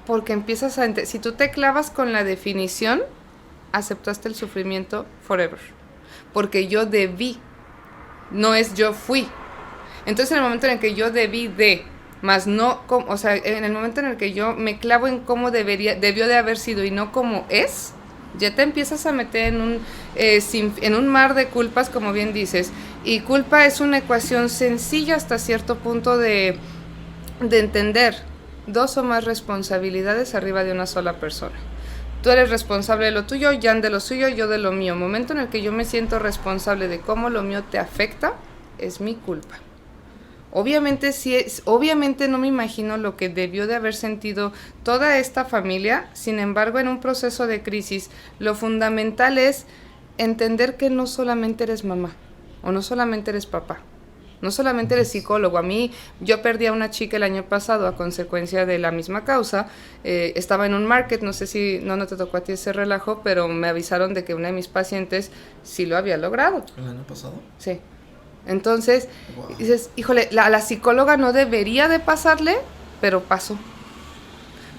Porque empiezas a... Si tú te clavas con la definición, aceptaste el sufrimiento forever. Porque yo debí, no es yo fui. Entonces en el momento en el que yo debí de, más no, o sea, en el momento en el que yo me clavo en cómo debió de haber sido y no cómo es, ya te empiezas a meter en un mar de culpas, como bien dices. Y culpa es una ecuación sencilla hasta cierto punto de entender. 2 o más responsabilidades arriba de una sola persona. Tú eres responsable de lo tuyo, Jan de lo suyo, yo de lo mío. Momento en el que yo me siento responsable de cómo lo mío te afecta, es mi culpa. Obviamente no me imagino lo que debió de haber sentido toda esta familia. Sin embargo, en un proceso de crisis, lo fundamental es entender que no solamente eres mamá o no solamente eres papá, no solamente eres psicólogo. Yo perdí a una chica el año pasado a consecuencia de la misma causa. Estaba en un market, no sé si no te tocó a ti ese relajo, pero me avisaron de que una de mis pacientes sí lo había logrado. ¿El año pasado? Sí. Entonces, dices, híjole, a la psicóloga no debería de pasarle, pero pasó.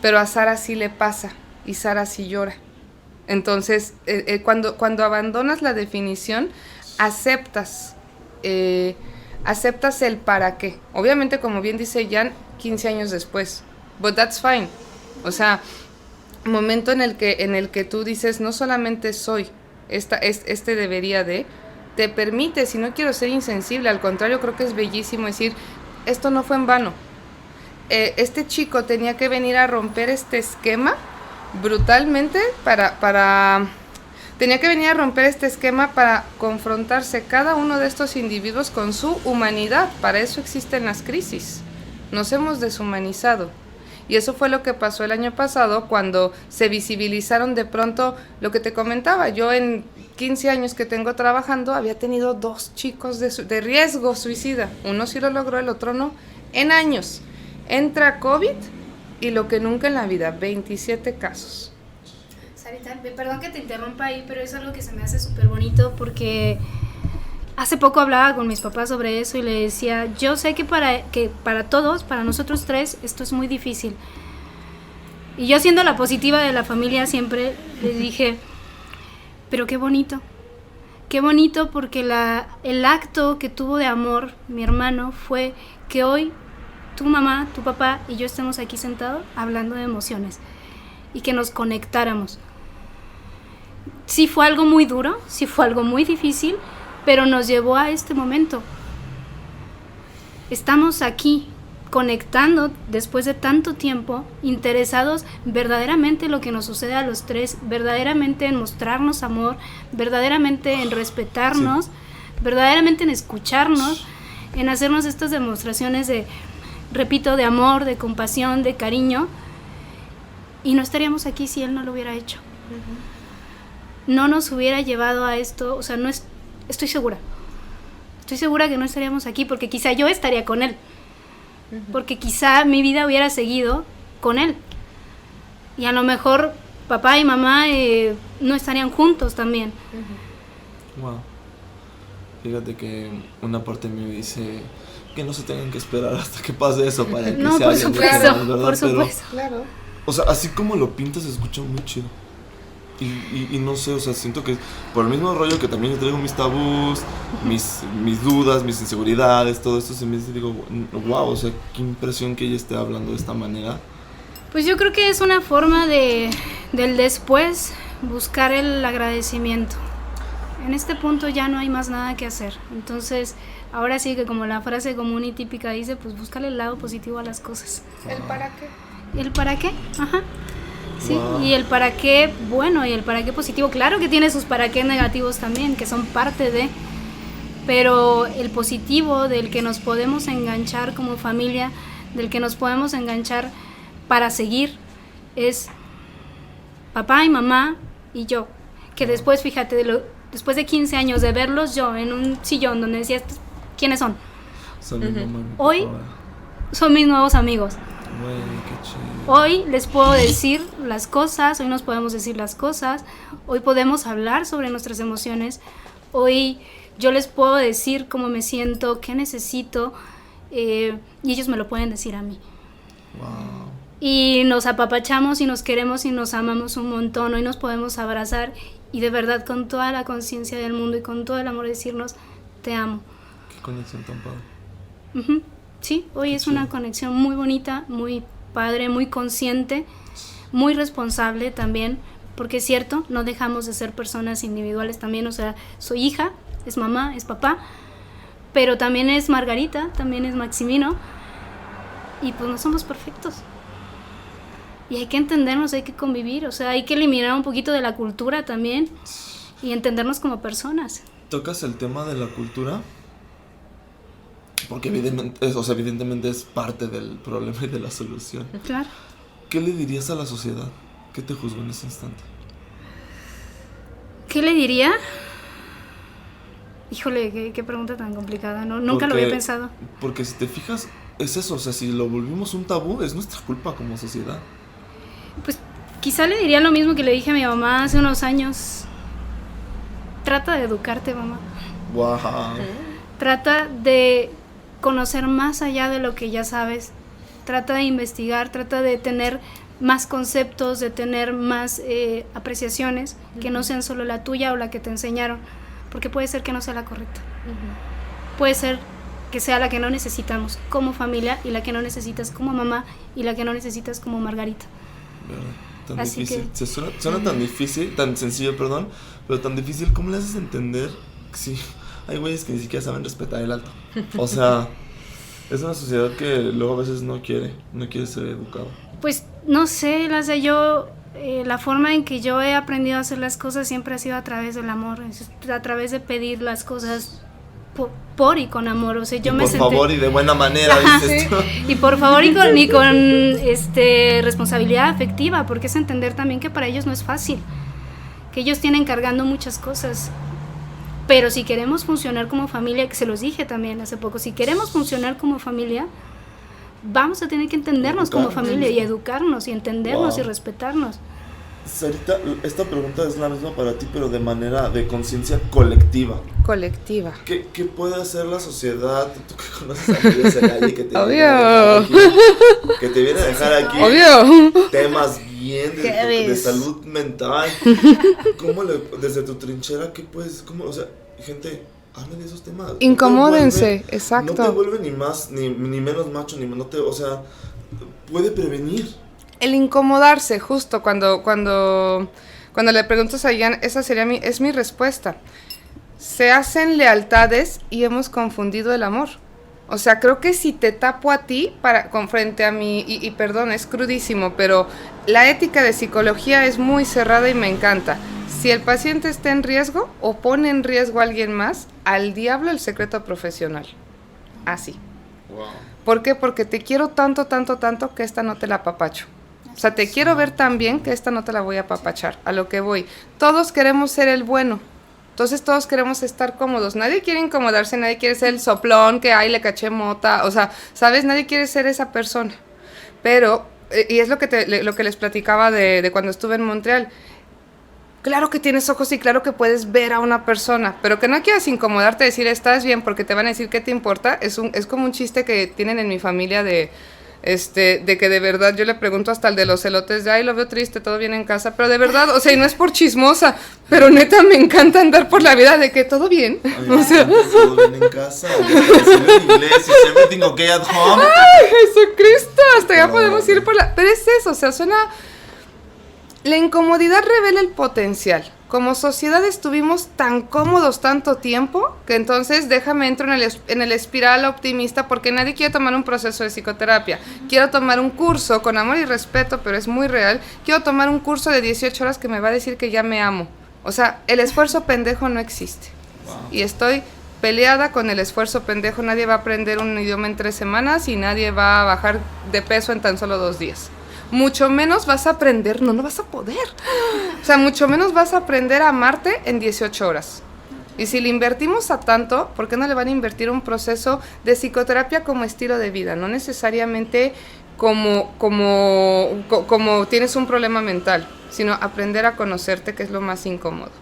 Pero a Sara sí le pasa, y Sara sí llora. Entonces, cuando abandonas la definición, aceptas el para qué. Obviamente, como bien dice Jan, 15 años después. But that's fine. O sea, momento en el que tú dices, no solamente soy, este debería de... Te permite, si no quiero ser insensible, al contrario, creo que es bellísimo decir, esto no fue en vano. Este chico tenía que venir a romper este esquema brutalmente tenía que venir a romper este esquema para confrontarse cada uno de estos individuos con su humanidad. Para eso existen las crisis. Nos hemos deshumanizado. Y eso fue lo que pasó el año pasado cuando se visibilizaron de pronto lo que te comentaba. Yo en 15 años que tengo trabajando había tenido 2 chicos de riesgo suicida. Uno sí lo logró, el otro no. En años. Entra COVID y lo que nunca en la vida, 27 casos. Sarita, perdón que te interrumpa ahí, pero es algo que se me hace súper bonito porque... Hace poco hablaba con mis papás sobre eso y le decía, yo sé que para todos, para nosotros 3, esto es muy difícil. Y yo siendo la positiva de la familia siempre les dije, pero qué bonito porque el acto que tuvo de amor mi hermano fue que hoy tu mamá, tu papá y yo estemos aquí sentados hablando de emociones y que nos conectáramos. Sí fue algo muy duro, sí fue algo muy difícil, pero nos llevó a este momento. Estamos aquí conectando después de tanto tiempo, interesados verdaderamente en lo que nos sucede a los tres, verdaderamente en mostrarnos amor, verdaderamente en respetarnos, verdaderamente en escucharnos, en hacernos estas demostraciones de, repito, de amor, de compasión, de cariño, y no estaríamos aquí si él no lo hubiera hecho. No nos hubiera llevado a esto, o sea, estoy segura que no estaríamos aquí, porque quizá yo estaría con él, porque quizá mi vida hubiera seguido con él, y a lo mejor papá y mamá no estarían juntos también. Wow. Fíjate que una parte de mí dice que no se tengan que esperar hasta que pase eso para que no, se por hayan supuesto, ¿verdad? por supuesto. Pero, claro. O sea, así como lo pintas se escucha muy chido. Y no sé, o sea, siento que por el mismo rollo que también yo traigo mis tabús, mis dudas, mis inseguridades, todo esto se me dice, digo, wow, o sea, qué impresión que ella esté hablando de esta manera. Pues yo creo que es una forma del después buscar el agradecimiento. En este punto ya no hay más nada que hacer. Entonces, ahora sí que como la frase común y típica dice, pues búscale el lado positivo a las cosas. ¿El para qué? ¿El para qué? Ajá. Sí, Wow. y el para qué bueno y el para qué positivo. Claro que tiene sus para qué negativos también, que son parte de... Pero el positivo del que nos podemos enganchar como familia, del que nos podemos enganchar para seguir, es papá y mamá y yo. Que después, fíjate, después de 15 años de verlos yo en un sillón donde decía, ¿quiénes son? Son mi mamá y mi Hoy papá. son mis nuevos amigos. Güey, qué chido. Hoy les puedo decir las cosas, hoy nos podemos decir las cosas, hoy podemos hablar sobre nuestras emociones, hoy yo les puedo decir cómo me siento, qué necesito, y ellos me lo pueden decir a mí. Wow. Y nos apapachamos y nos queremos y nos amamos un montón, hoy nos podemos abrazar y de verdad con toda la conciencia del mundo y con todo el amor decirnos, te amo. Qué conexión tan padre. Ujú. Sí, hoy Qué es una chido. conexión muy bonita, muy padre, muy consciente, muy responsable también, porque es cierto, no dejamos de ser personas individuales también, o sea, soy hija, es mamá, es papá, pero también es Margarita, también es Maximino, y pues no somos perfectos. Y hay que entendernos, hay que convivir, o sea, hay que eliminar un poquito de la cultura también y entendernos como personas. ¿Tocas el tema de la cultura? Porque evidentemente es parte del problema y de la solución. Claro. ¿Qué le dirías a la sociedad? ¿Qué te juzgó en ese instante? ¿Qué le diría? Híjole, qué pregunta tan complicada, ¿no? Nunca lo había pensado. Porque si te fijas, es eso, o sea, si lo volvimos un tabú, es nuestra culpa como sociedad. Pues quizá le diría lo mismo que le dije a mi mamá hace unos años. Trata de educarte, mamá. Wow. Trata de conocer más allá de lo que ya sabes. Trata de investigar, trata de tener más conceptos, de tener más apreciaciones que no sean solo la tuya o la que te enseñaron, porque puede ser que no sea la correcta. Puede ser que sea la que no necesitamos como familia y la que no necesitas como mamá y la que no necesitas como Margarita. ¿Verdad? Tan Así difícil. que- Suena tan difícil, tan sencillo, perdón, pero tan difícil. ¿Cómo le haces entender que sí? Hay güeyes que ni siquiera saben respetar el alto. O sea, es una sociedad que luego a veces no quiere ser educado. Pues no sé, la forma en que yo he aprendido a hacer las cosas siempre ha sido a través del amor, a través de pedir las cosas por y con amor. O sea, yo Y me por senté... favor y de buena manera, Ajá, dices sí. tú. Y por favor y con responsabilidad afectiva, porque es entender también que para ellos no es fácil, que ellos tienen cargando muchas cosas. Pero si queremos funcionar como familia, que se los dije también hace poco, si queremos funcionar como familia, vamos a tener que entendernos como Educarnos. familia y educarnos y entendernos Wow. y respetarnos. Sarita, esta pregunta es la misma para ti, pero de manera de conciencia colectiva. Colectiva. ¿Qué puede hacer la sociedad? Tú que conoces a Miguel Zelaya, que te Obvio. viene a dejar aquí, que te viene a dejar aquí Obvio. temas bien ¿Qué de ves? salud mental. Desde tu trinchera, qué puedes, o sea, gente, hablen de esos temas. No te Incomódense, vuelve- exacto. No te vuelve ni más, ni menos macho, o sea, puede prevenir. El incomodarse, justo cuando le preguntas a Ian, esa sería es mi respuesta. Se hacen lealtades y hemos confundido el amor. O sea, creo que si te tapo a ti con frente a mí, y perdón, es crudísimo, pero la ética de psicología es muy cerrada y me encanta. Si el paciente está en riesgo o pone en riesgo a alguien más, al diablo el secreto profesional. Así. Wow. ¿Por qué? Porque te quiero tanto, tanto, tanto que esta no te la apapacho. O sea, te quiero ver tan bien que esta no te la voy a apapachar. A lo que voy. Todos queremos ser el bueno. Entonces todos queremos estar cómodos. Nadie quiere incomodarse, nadie quiere ser el soplón que ay le caché mota. O sea, ¿sabes? Nadie quiere ser esa persona. Pero, y es lo que les platicaba de cuando estuve en Montreal. Claro que tienes ojos y claro que puedes ver a una persona, pero que no quieras incomodarte, decir estás bien porque te van a decir qué te importa. Es como un chiste que tienen en mi familia de que de verdad yo le pregunto hasta el de los elotes de ay lo veo triste, todo bien en casa, pero de verdad, o sea, y no es por chismosa, pero neta me encanta andar por la vida de que todo bien. Ay, o sea, todo bien en casa, en inglés, is everything okay at home. ¡Ay, Jesucristo! Hasta ya podemos ir por la... Pero es eso, o sea, suena... La incomodidad revela el potencial. Como sociedad estuvimos tan cómodos tanto tiempo que entonces déjame entro en el espiral optimista porque nadie quiere tomar un proceso de psicoterapia. Quiero tomar un curso con amor y respeto, pero es muy real. Quiero tomar un curso de 18 horas que me va a decir que ya me amo. O sea, el esfuerzo pendejo no existe. Wow. Y estoy peleada con el esfuerzo pendejo. Nadie va a aprender un idioma en 3 semanas y nadie va a bajar de peso en tan solo 2 días. Mucho menos vas a aprender, no vas a poder. O sea, mucho menos vas a aprender a amarte en 18 horas. Y si le invertimos a tanto, ¿por qué no le van a invertir un proceso de psicoterapia como estilo de vida? No necesariamente como tienes un problema mental, sino aprender a conocerte, que es lo más incómodo.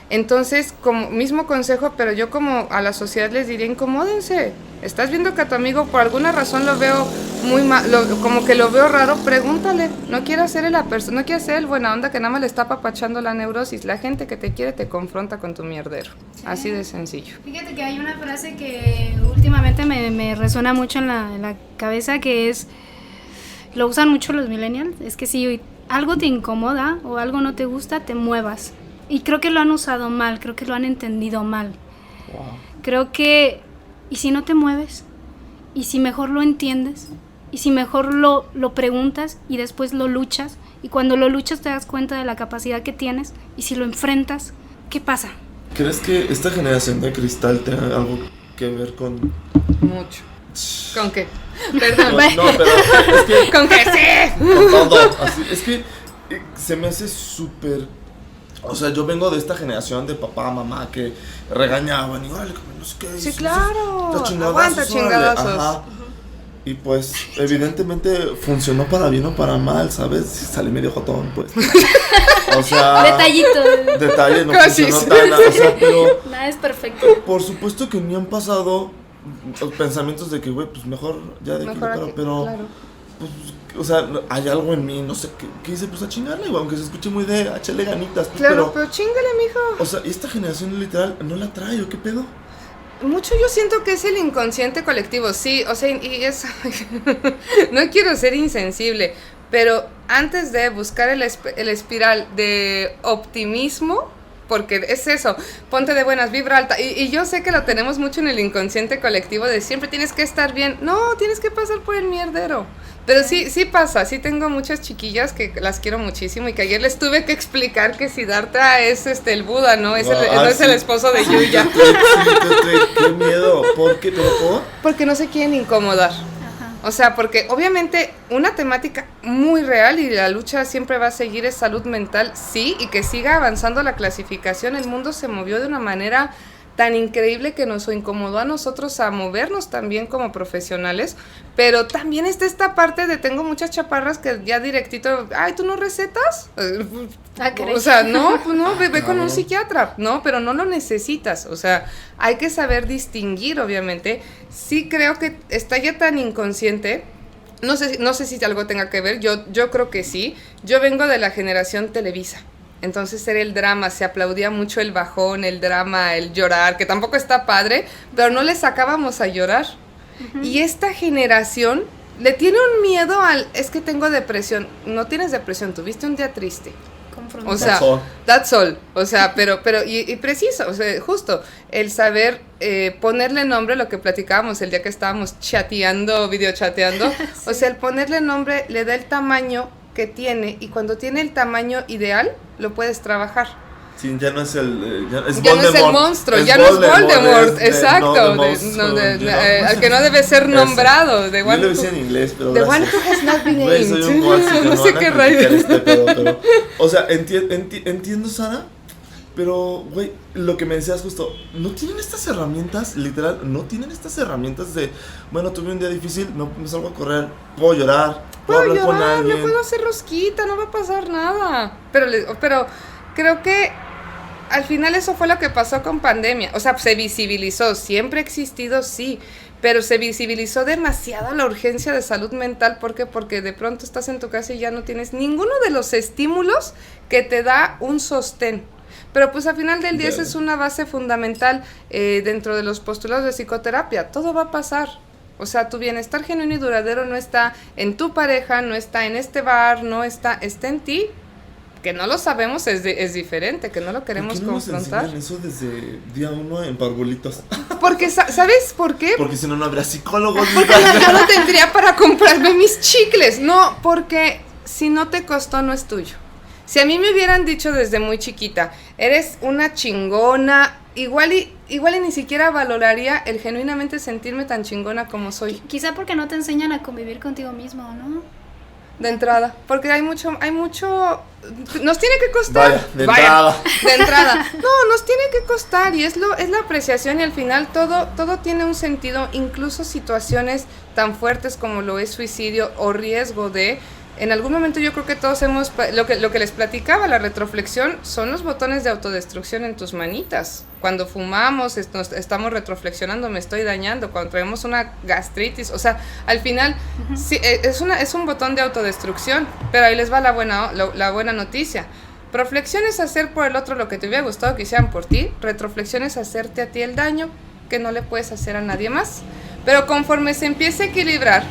Entonces, como mismo consejo, pero yo como a la sociedad les diría, incomódense. Estás viendo que a tu amigo por alguna razón lo veo muy mal, como que lo veo raro, pregúntale. No quiero ser no quiero ser el buena onda que nada más le está apapachando la neurosis. La gente que te quiere te confronta con tu mierdero. Sí. Así de sencillo. Fíjate que hay una frase que últimamente me resuena mucho en la cabeza, que es, lo usan mucho los millennials, es que si algo te incomoda o algo no te gusta, te muevas. Y creo que lo han usado mal, creo que lo han entendido mal. Wow. Creo que, ¿y si no te mueves? ¿Y si mejor lo entiendes? ¿Y si mejor lo preguntas y después lo luchas? Y cuando lo luchas te das cuenta de la capacidad que tienes. Y si lo enfrentas, ¿qué pasa? ¿Crees que esta generación de cristal tenga algo que ver con...? Mucho. ¿Con qué? Perdón. No, pero es que... ¿Con qué sí? Con todo. Así, es que se me hace súper... O sea, yo vengo de esta generación de papá, mamá que regañaban y órale, no sé qué. Sí, claro. Aguanta chingadazos. Ajá. Y pues, evidentemente funcionó para bien o para mal, ¿sabes? Salí medio jotón, pues. O sea. Detalle, no funcionó tan. O sea, pero. Nada es perfecto. Por supuesto que ni han pasado pensamientos de que, güey, pues mejor ya de mejor aquí, pero. Claro. Pues, o sea, hay algo en mí, no sé, ¿qué hice? Pues a chingarle, güey, aunque se escuche muy de echarle ganitas. Pues, claro, pero chingale, mijo. O sea, esta generación literal no la trae, ¿o qué pedo? Mucho yo siento que es el inconsciente colectivo, sí, o sea, y eso, no quiero ser insensible, pero antes de buscar el espiral de optimismo, porque es eso, ponte de buenas, vibra alta, y yo sé que lo tenemos mucho en el inconsciente colectivo de siempre tienes que estar bien, no, tienes que pasar por el mierdero, pero sí pasa, sí tengo muchas chiquillas que las quiero muchísimo y que ayer les tuve que explicar que Siddhartha es el Buda, ¿no? Es el esposo de Yuya. Qué miedo, ¿por qué? ¿Por? Porque no se quieren incomodar. O sea, porque obviamente una temática muy real y la lucha siempre va a seguir es salud mental, sí, y que siga avanzando la clasificación. El mundo se movió de una manera tan increíble que nos incomodó a nosotros a movernos también como profesionales, pero también está esta parte de tengo muchas chaparras que ya directito, ay, ¿tú no recetas? O sea, no, pues no, ve con un psiquiatra, no, pero no lo necesitas, o sea, hay que saber distinguir, obviamente. Sí creo que está ya tan inconsciente, no sé si algo tenga que ver, yo creo que sí. Yo vengo de la generación Televisa. Entonces era el drama, se aplaudía mucho el bajón, el drama, el llorar, que tampoco está padre, pero no le sacábamos a llorar. Uh-huh. Y esta generación le tiene un miedo es que tengo depresión. No tienes depresión, tuviste un día triste. frontal. O sea, that's all. O sea, pero y preciso, o sea, justo, el saber ponerle nombre, lo que platicábamos el día que estábamos chateando, videochateando, sí. O sea, el ponerle nombre le da el tamaño que tiene, y cuando tiene el tamaño ideal, lo puedes trabajar. Sí, ya no es el ya no es el monstruo, ya no es Voldemort, exacto, al que no debe ser nombrado. Yo lo decía en inglés, pero the one who has not been named. Soy un básico, no sé qué rayos. Pero, o sea, entiendo, Sara, pero, güey, lo que me decías justo, no tienen estas herramientas, literal, no tienen estas herramientas de, bueno, tuve un día difícil, me salgo a correr, puedo llorar, puedo hablar con alguien. Me puedo hacer rosquita, no va a pasar nada. Pero creo que al final eso fue lo que pasó con pandemia. O sea, se visibilizó, siempre ha existido, sí, pero se visibilizó demasiado la urgencia de salud mental. ¿Por qué? Porque de pronto estás en tu casa y ya no tienes ninguno de los estímulos que te da un sostén. Pero pues al final del día esa es una base fundamental dentro de los postulados de psicoterapia. Todo va a pasar. O sea, tu bienestar genuino y duradero no está en tu pareja, no está en este bar, está en ti. Que no lo sabemos es diferente, que no lo queremos confrontar. ¿Por qué no nos enseñan eso desde día 1 en Parbolitos? Porque, ¿sabes por qué? Porque si no, no habría psicólogos. Porque yo no tendría para comprarme mis chicles. No, porque si no te costó, no es tuyo. Si a mí me hubieran dicho desde muy chiquita, eres una chingona, igual y ni siquiera valoraría el genuinamente sentirme tan chingona como soy. Quizá porque no te enseñan a convivir contigo mismo, ¿no? De entrada, porque hay mucho, nos tiene que costar. De entrada. No, nos tiene que costar, y es la apreciación, y al final todo tiene un sentido, incluso situaciones tan fuertes como lo es suicidio o riesgo de. En algún momento yo creo que todos hemos, lo que les platicaba, la retroflexión, son los botones de autodestrucción en tus manitas. Cuando fumamos, estamos retroflexionando, me estoy dañando. Cuando traemos una gastritis, o sea, al final, sí, es un botón de autodestrucción. Pero ahí les va la buena noticia. Proflexión es hacer por el otro lo que te hubiera gustado que hicieran por ti. Retroflexión es hacerte a ti el daño que no le puedes hacer a nadie más. Pero conforme se empieza a equilibrar,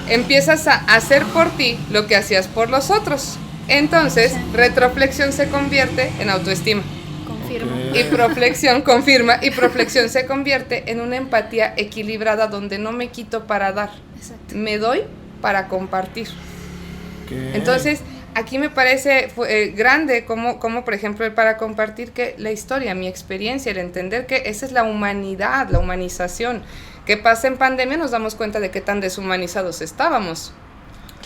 empiezas a hacer por ti lo que hacías por los otros. Entonces, retroflexión se convierte en autoestima. Confirmo. Okay. Y proflexión confirma, y proflexión se convierte en una empatía equilibrada donde no me quito para dar. Exacto. Me doy para compartir. Okay. Entonces, aquí me parece grande como por ejemplo el para compartir que la historia, mi experiencia, el entender que esa es la humanidad, la humanización. ¿Qué pasa en pandemia? Nos damos cuenta de qué tan deshumanizados estábamos.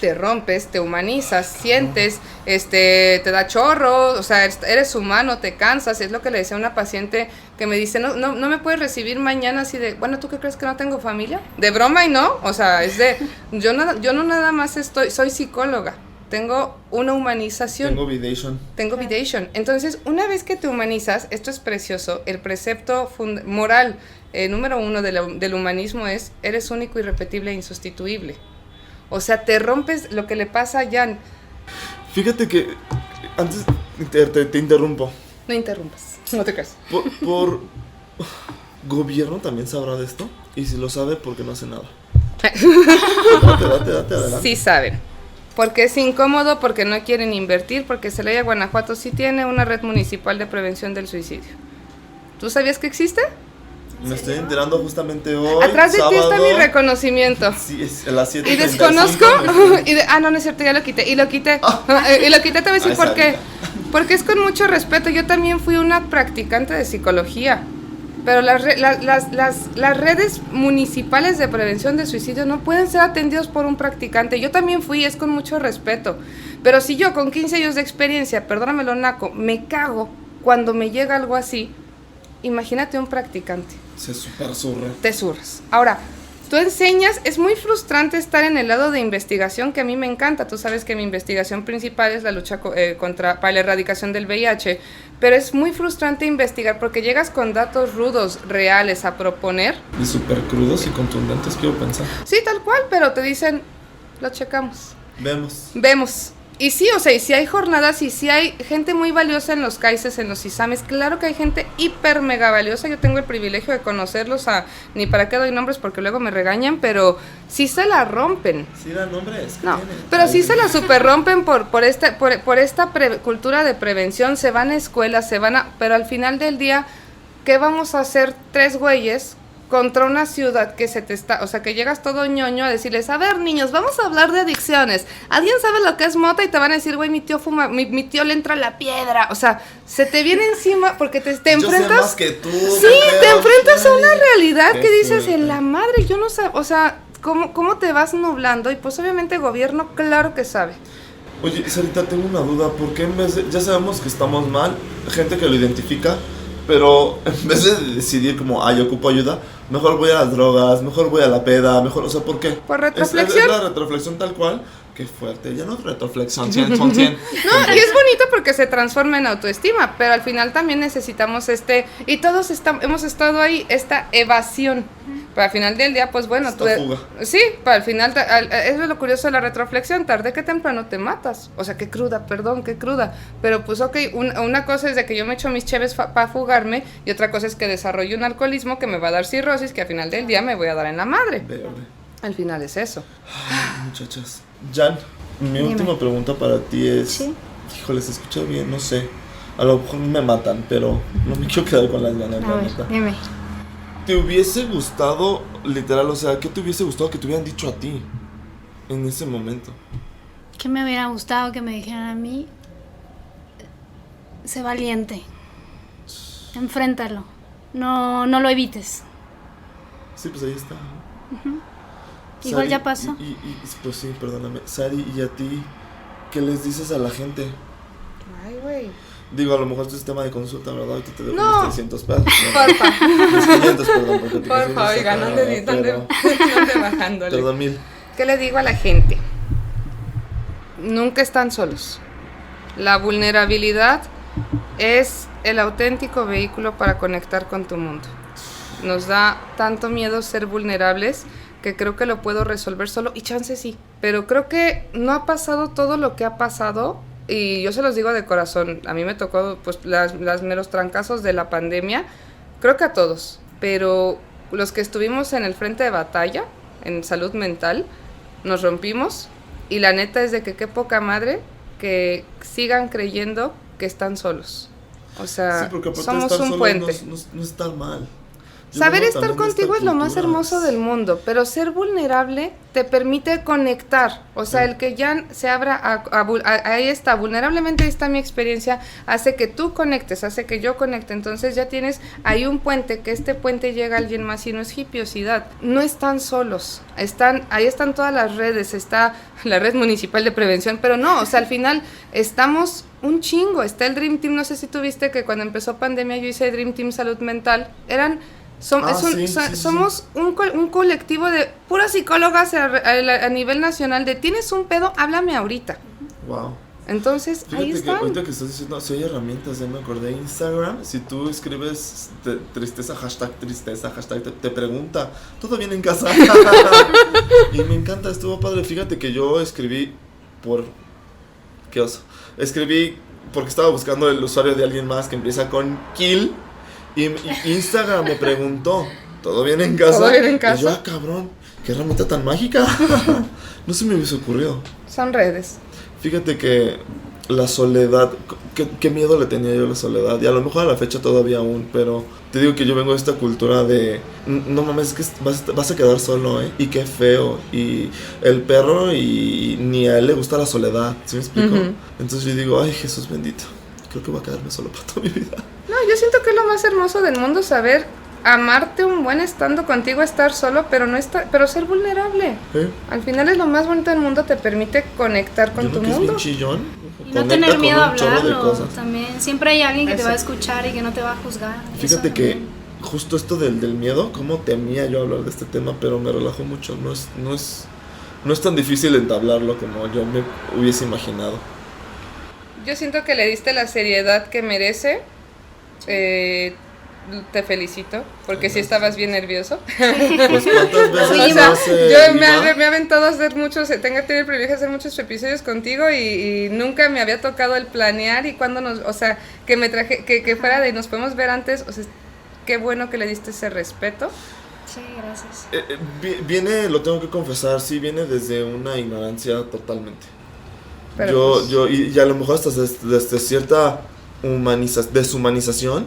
Te rompes, te humanizas, sientes, te da chorro, o sea, eres humano, te cansas. Es lo que le decía a una paciente que me dice, no me puedes recibir mañana, así de, bueno, ¿tú qué crees, que no tengo familia? De broma y no, o sea, es de, yo no nada más soy psicóloga. Tengo una humanización. Tengo vidation. Entonces, una vez que te humanizas, esto es precioso, el precepto moral número 1 del humanismo es, eres único, irrepetible e insustituible. O sea, te rompes lo que le pasa a Jan. Fíjate que, antes te interrumpo. No interrumpas, no te creas. Por gobierno también sabrá de esto, y si lo sabe, ¿por qué no hace nada? Date, adelante. Sí saben. Porque es incómodo, porque no quieren invertir, porque Celaya, Guanajuato sí tiene una red municipal de prevención del suicidio. ¿Tú sabías que existe? Me estoy enterando justamente hoy. Atrás de sábado, ti está mi reconocimiento. Sí, es a las 7:35. Y desconozco. No es cierto, ya lo quité. Y lo quité. Y lo quité, te voy a decir por qué. Porque es con mucho respeto. Yo también fui una practicante de psicología. Pero las redes municipales de prevención de suicidio no pueden ser atendidos por un practicante. Yo también fui, es con mucho respeto. Pero si yo con 15 años de experiencia, perdónamelo, naco, me cago cuando me llega algo así, imagínate un practicante. Se super surra. Te surras. Ahora, tú enseñas, es muy frustrante estar en el lado de investigación, que a mí me encanta. Tú sabes que mi investigación principal es la lucha para la erradicación del VIH, pero es muy frustrante investigar porque llegas con datos rudos, reales, a proponer. Y súper crudos y contundentes, quiero pensar. Sí, tal cual, pero te dicen, lo checamos. Vemos. Y sí, o sea, y si hay jornadas y si hay gente muy valiosa en los CAICES, en los ISAMES, claro que hay gente hiper mega valiosa, yo tengo el privilegio de conocerlos, ni para qué doy nombres porque luego me regañan, pero sí se la rompen. Sí dan nombres. No, pero sí se la super rompen por esta cultura de prevención, se van a escuelas, pero al final del día, ¿qué vamos a hacer 3 güeyes contra una ciudad que o sea, que llegas todo ñoño a decirles, a ver, niños, vamos a hablar de adicciones. ¿Alguien sabe lo que es mota? Y te van a decir, güey, mi tío fuma, mi tío le entra la piedra. O sea, se te viene encima porque te enfrentas. Yo sé más que tú. Sí, te enfrentas a una realidad que dices, en la madre, yo no sé, o sea, ¿cómo te vas nublando? Y pues obviamente el gobierno, claro que sabe. Oye, Sarita, tengo una duda. ¿Por qué en vez de, ya sabemos que estamos mal, gente que lo identifica, pero en vez de decidir como, yo ocupo ayuda, mejor voy a las drogas, mejor voy a la peda, mejor, o sea, ¿por qué? Por retroflexión. Es la retroflexión tal cual. Qué fuerte, ya no es retroflexión, son 100. No, y es bonito porque se transforma en autoestima, pero al final también necesitamos y todos hemos estado ahí, esta evasión. Pero al final del día, pues bueno, fuga. Sí, para al final, eso es lo curioso de la retroflexión, tarde que temprano te matas. O sea, qué cruda. Pero pues ok, una cosa es de que yo me echo mis cheves para fugarme, y otra cosa es que desarrollo un alcoholismo que me va a dar cirrosis, que al final del día me voy a dar en la madre. Verde. Al final es eso. Ay, muchachas. Jan, mi última pregunta para ti es... ¿Sí? Híjole, se escucha bien, no sé. A lo mejor me matan, pero no me quiero quedar con las ganas, la neta. Dime. ¿Te hubiese gustado, literal, o sea, qué te hubiese gustado que te hubieran dicho a ti en ese momento? ¿Qué me hubiera gustado que me dijeran a mí? Sé valiente. Enfréntalo. No lo evites. Sí, pues ahí está. Igual ya pasó. Pues sí, perdóname. Sari, ¿y a ti qué les dices a la gente? Ay, güey. Digo, a lo mejor esto es tema de consulta, ¿verdad? Ahorita te debo No. 300 pesos. Porfa. 500, perdón. Porque te Porfa, oigan, ¿dónde bajándole? Perdón, 1000. ¿Qué le digo a la gente? Nunca están solos. La vulnerabilidad es el auténtico vehículo para conectar con tu mundo. Nos da tanto miedo ser vulnerables que creo que lo puedo resolver solo, y chance sí, pero creo que no ha pasado todo lo que ha pasado, y yo se los digo de corazón, a mí me tocó pues los meros trancazos de la pandemia, creo que a todos, pero los que estuvimos en el frente de batalla, en salud mental, nos rompimos, y la neta es de que qué poca madre que sigan creyendo que están solos. O sea, sí, porque somos estar un solos puente. No es tan mal. Saber estar contigo es lo más hermoso del mundo, pero ser vulnerable te permite conectar. O sea, el que ya se abra ahí está, vulnerablemente ahí está mi experiencia, hace que tú conectes, hace que yo conecte. Entonces ya tienes ahí un puente, que este puente llega a alguien más, y no es hipiosidad. No están solos, ahí están todas las redes, está la red municipal de prevención, pero no, o sea, al final estamos un chingo. Está el Dream Team, no sé si tú viste que cuando empezó pandemia yo hice Dream Team Salud Mental, somos un colectivo de puras psicólogas a nivel nacional de tienes un pedo, háblame ahorita. Wow. Entonces, fíjate ahí están. Que ahorita que estás diciendo, si hay herramientas, ya me acordé, Instagram, si tú escribes tristeza, hashtag te pregunta, ¿todo bien en casa? Y me encanta, estuvo padre. Fíjate que yo escribí escribí porque estaba buscando el usuario de alguien más que empieza con kill. Y Instagram me preguntó, ¿todo bien en casa? ¿Todo bien en casa? Y yo, cabrón, qué herramienta tan mágica. No se me hubiese ocurrido. Son redes. Fíjate que la soledad, qué miedo le tenía yo a la soledad. Y a lo mejor a la fecha todavía aún, pero te digo que yo vengo de esta cultura de, no mames, es que vas a quedar solo, ¿eh? Y qué feo. Y el perro, y ni a él le gusta la soledad, ¿sí me explico? Uh-huh. Entonces yo digo, ay, Jesús bendito, creo que voy a quedarme solo para toda mi vida. No, yo siento que es lo más hermoso del mundo, saber amarte un buen estando contigo, estar solo, pero ser vulnerable. Al final es lo más bonito del mundo, te permite conectar con tu mundo. Es bien chillón. Y no tener miedo a hablarlo también. Siempre hay alguien que te va a escuchar y que no te va a juzgar. Fíjate que justo esto del miedo, cómo temía yo hablar de este tema, pero me relajó mucho. No es tan difícil entablarlo como yo me hubiese imaginado. Yo siento que le diste la seriedad que merece. te felicito, porque sí estabas bien nervioso. Pues cuántas veces O sea, no sé, yo Iván? me he aventado a hacer muchos, tengo tenido el privilegio de hacer muchos episodios contigo y nunca me había tocado el planear y cuando o sea, que me traje, que fuera de nos podemos ver antes, o sea, qué bueno que le diste ese respeto. Sí, gracias. Viene, lo tengo que confesar, sí viene desde una ignorancia totalmente. Pero Y a lo mejor hasta desde cierta deshumanización,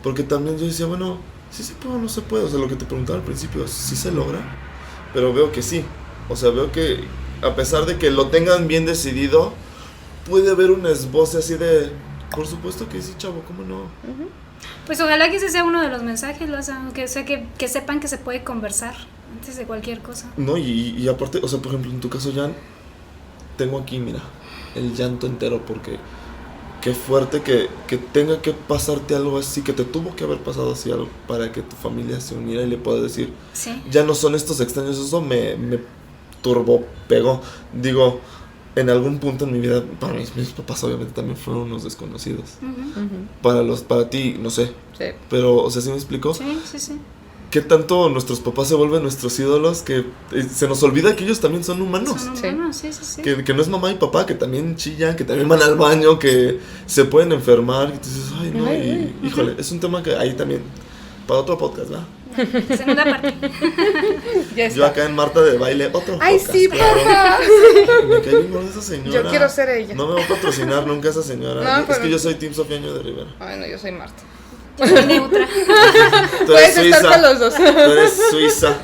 porque también yo decía, bueno, sí se puede o no se puede, o sea, lo que te preguntaba al principio, sí se logra, pero veo que sí, o sea, veo que a pesar de que lo tengan bien decidido, puede haber un esboce así de, por supuesto que sí, chavo, ¿cómo no? Pues ojalá que ese sea uno de los mensajes, que sepan que se puede conversar antes de cualquier cosa. No, y aparte, o sea, por ejemplo, en tu caso, Jan, tengo aquí, mira, el llanto entero, porque qué fuerte que tenga que pasarte algo así, que te tuvo que haber pasado así algo para que tu familia se uniera y le pueda decir, Sí. ya no son estos extraños. Eso me turbo pegó. Digo, en algún punto en mi vida, para mis papás obviamente también fueron unos desconocidos. Para ti, no sé. sí. Pero, o sea, ¿sí me explico? Sí. ¿Qué tanto nuestros papás se vuelven nuestros ídolos que se nos olvida que ellos también son humanos? Son Sí. humanos, sí. Que no es mamá y papá, que también chillan, que también van al baño, que se pueden enfermar. Y tú dices, ay, no, y, híjole, es un tema que ahí también, para otro podcast, ¿verdad? Segunda parte. Ya está. Yo acá en Marta de Baile, otro Ay, podcast. sí, claro. porfa. Me cae bien gorda esa señora. Yo quiero ser ella. No me va a patrocinar nunca esa señora. No, Es pero- que yo soy Team Sofiaño de Rivera. Ay, no, yo soy Marta. Yo soy neutra. Tú Puedes eres estar con los dos. Tú eres Suiza,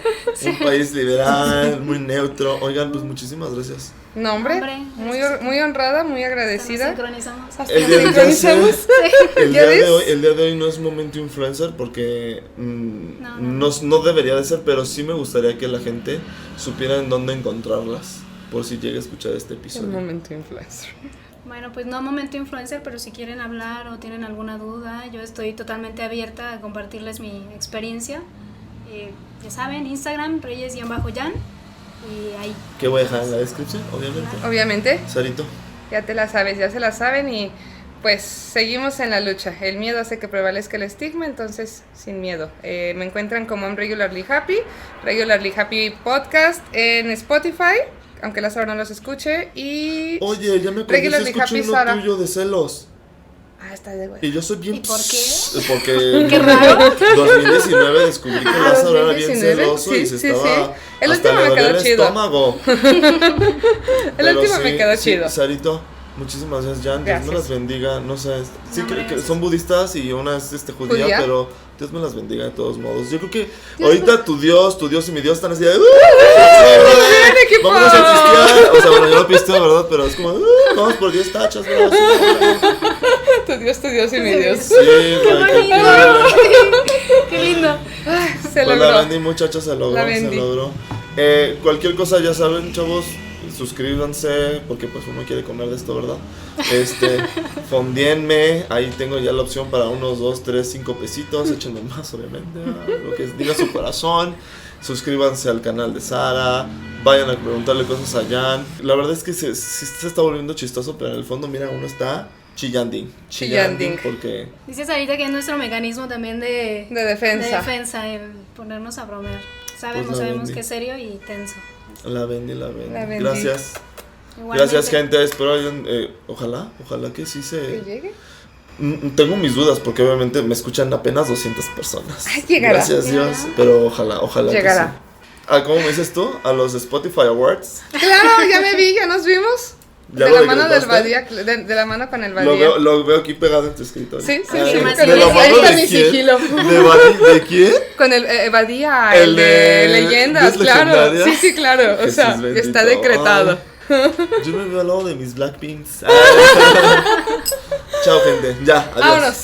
un país liberal, muy neutro. Oigan, pues muchísimas gracias. No, hombre, Hombre, muy, gracias. muy honrada, muy Nos agradecida. sincronizamos. Hasta El día, nos sincronizamos. el ¿Ya día de ves? hoy, el día de hoy no es momento influencer porque no debería de ser, pero sí me gustaría que la gente supiera en dónde encontrarlas, por si llega a escuchar este Un episodio. momento influencer. Bueno, pues no momento influencer, pero si quieren hablar o tienen alguna duda, yo estoy totalmente abierta a compartirles mi experiencia. Ya saben, Instagram, Reyes-Jan, y ahí. Que voy a dejar en la descripción, obviamente. Obviamente, Sarito. ya te la sabes, ya se la saben y pues seguimos en la lucha. El miedo hace que prevalezca el estigma, entonces sin miedo. Me encuentran como I'm Regularly Happy Podcast en Spotify, aunque la Sara no los escuche. Y Oye, ya me acordé, Regularly escuché Happy uno Sara. tuyo de celos. está de güey. Y yo soy bien... ¿Y por qué? Porque Qué raro. 2019 descubrí que Lázaro era bien 2019, celoso y sí, se sí, estaba... sí. El hasta último le me quedó dolía el chido. estómago. El Pero último sí, me quedó sí, chido. Sarito, muchísimas gracias, Jan. Dios me Gracias. las bendiga. No sé, sí No, creo que gracias. son budistas y una es judía, ¿Judía? pero Dios me las bendiga de todos modos. Yo creo que Dios ahorita tu Dios y mi Dios están así de... bien, equipo! Vámonos a pistear. O sea, bueno, yo no pisteo, ¿verdad? Pero es como... vamos por 10 tachas, bro. Sí, Tu Dios y mi Dios. sí, güey, qué bonito. padre. Qué lindo. Se Pues logró. la vendí, muchachos, se logró, La se vendí. logró. Cualquier cosa, ya saben, chavos, suscríbanse, porque pues uno quiere comer de esto, ¿verdad? Fondienme, ahí tengo ya la opción para unos 2, 3, 5 pesitos, échenme más, obviamente, lo que diga su corazón. Suscríbanse al canal de Sara, vayan a preguntarle cosas a Jan. La verdad es que se está volviendo chistoso, pero en el fondo, mira, uno está chillanding, Chillanding. porque... Dices ahorita que es nuestro mecanismo también de defensa. el ponernos a bromear. Pues la Sabemos vendí. que es serio y tenso. La vendí. La vendí. Gracias. Igualmente. Gracias, gente. Espero ojalá que sí ¿Que se... llegue? Tengo mis dudas porque obviamente me escuchan apenas 200 personas. Ay, llegará. Gracias, Llegará. Dios. Pero ojalá Llegará. que sí. ¿Cómo me dices tú? A los Spotify Awards. Claro, ya me vi, ya nos vimos. ¿Ya De lo la mano del decretaste? Badía, de la mano con el Badía. Lo veo aquí pegado en tu escritorio. Sí, sí, Ah, sí. más ¿De bien, la ahí mano está de mi quién? sigilo. ¿De quién? Con el Badía, El el de de leyendas, ¿Ves claro. Legendarias? Sí, sí, claro. O Jesús sea, bendito. está decretado. Ay, yo me veo al lado de mis Blackpinks. Chao, gente. Ya, adiós. Vámonos.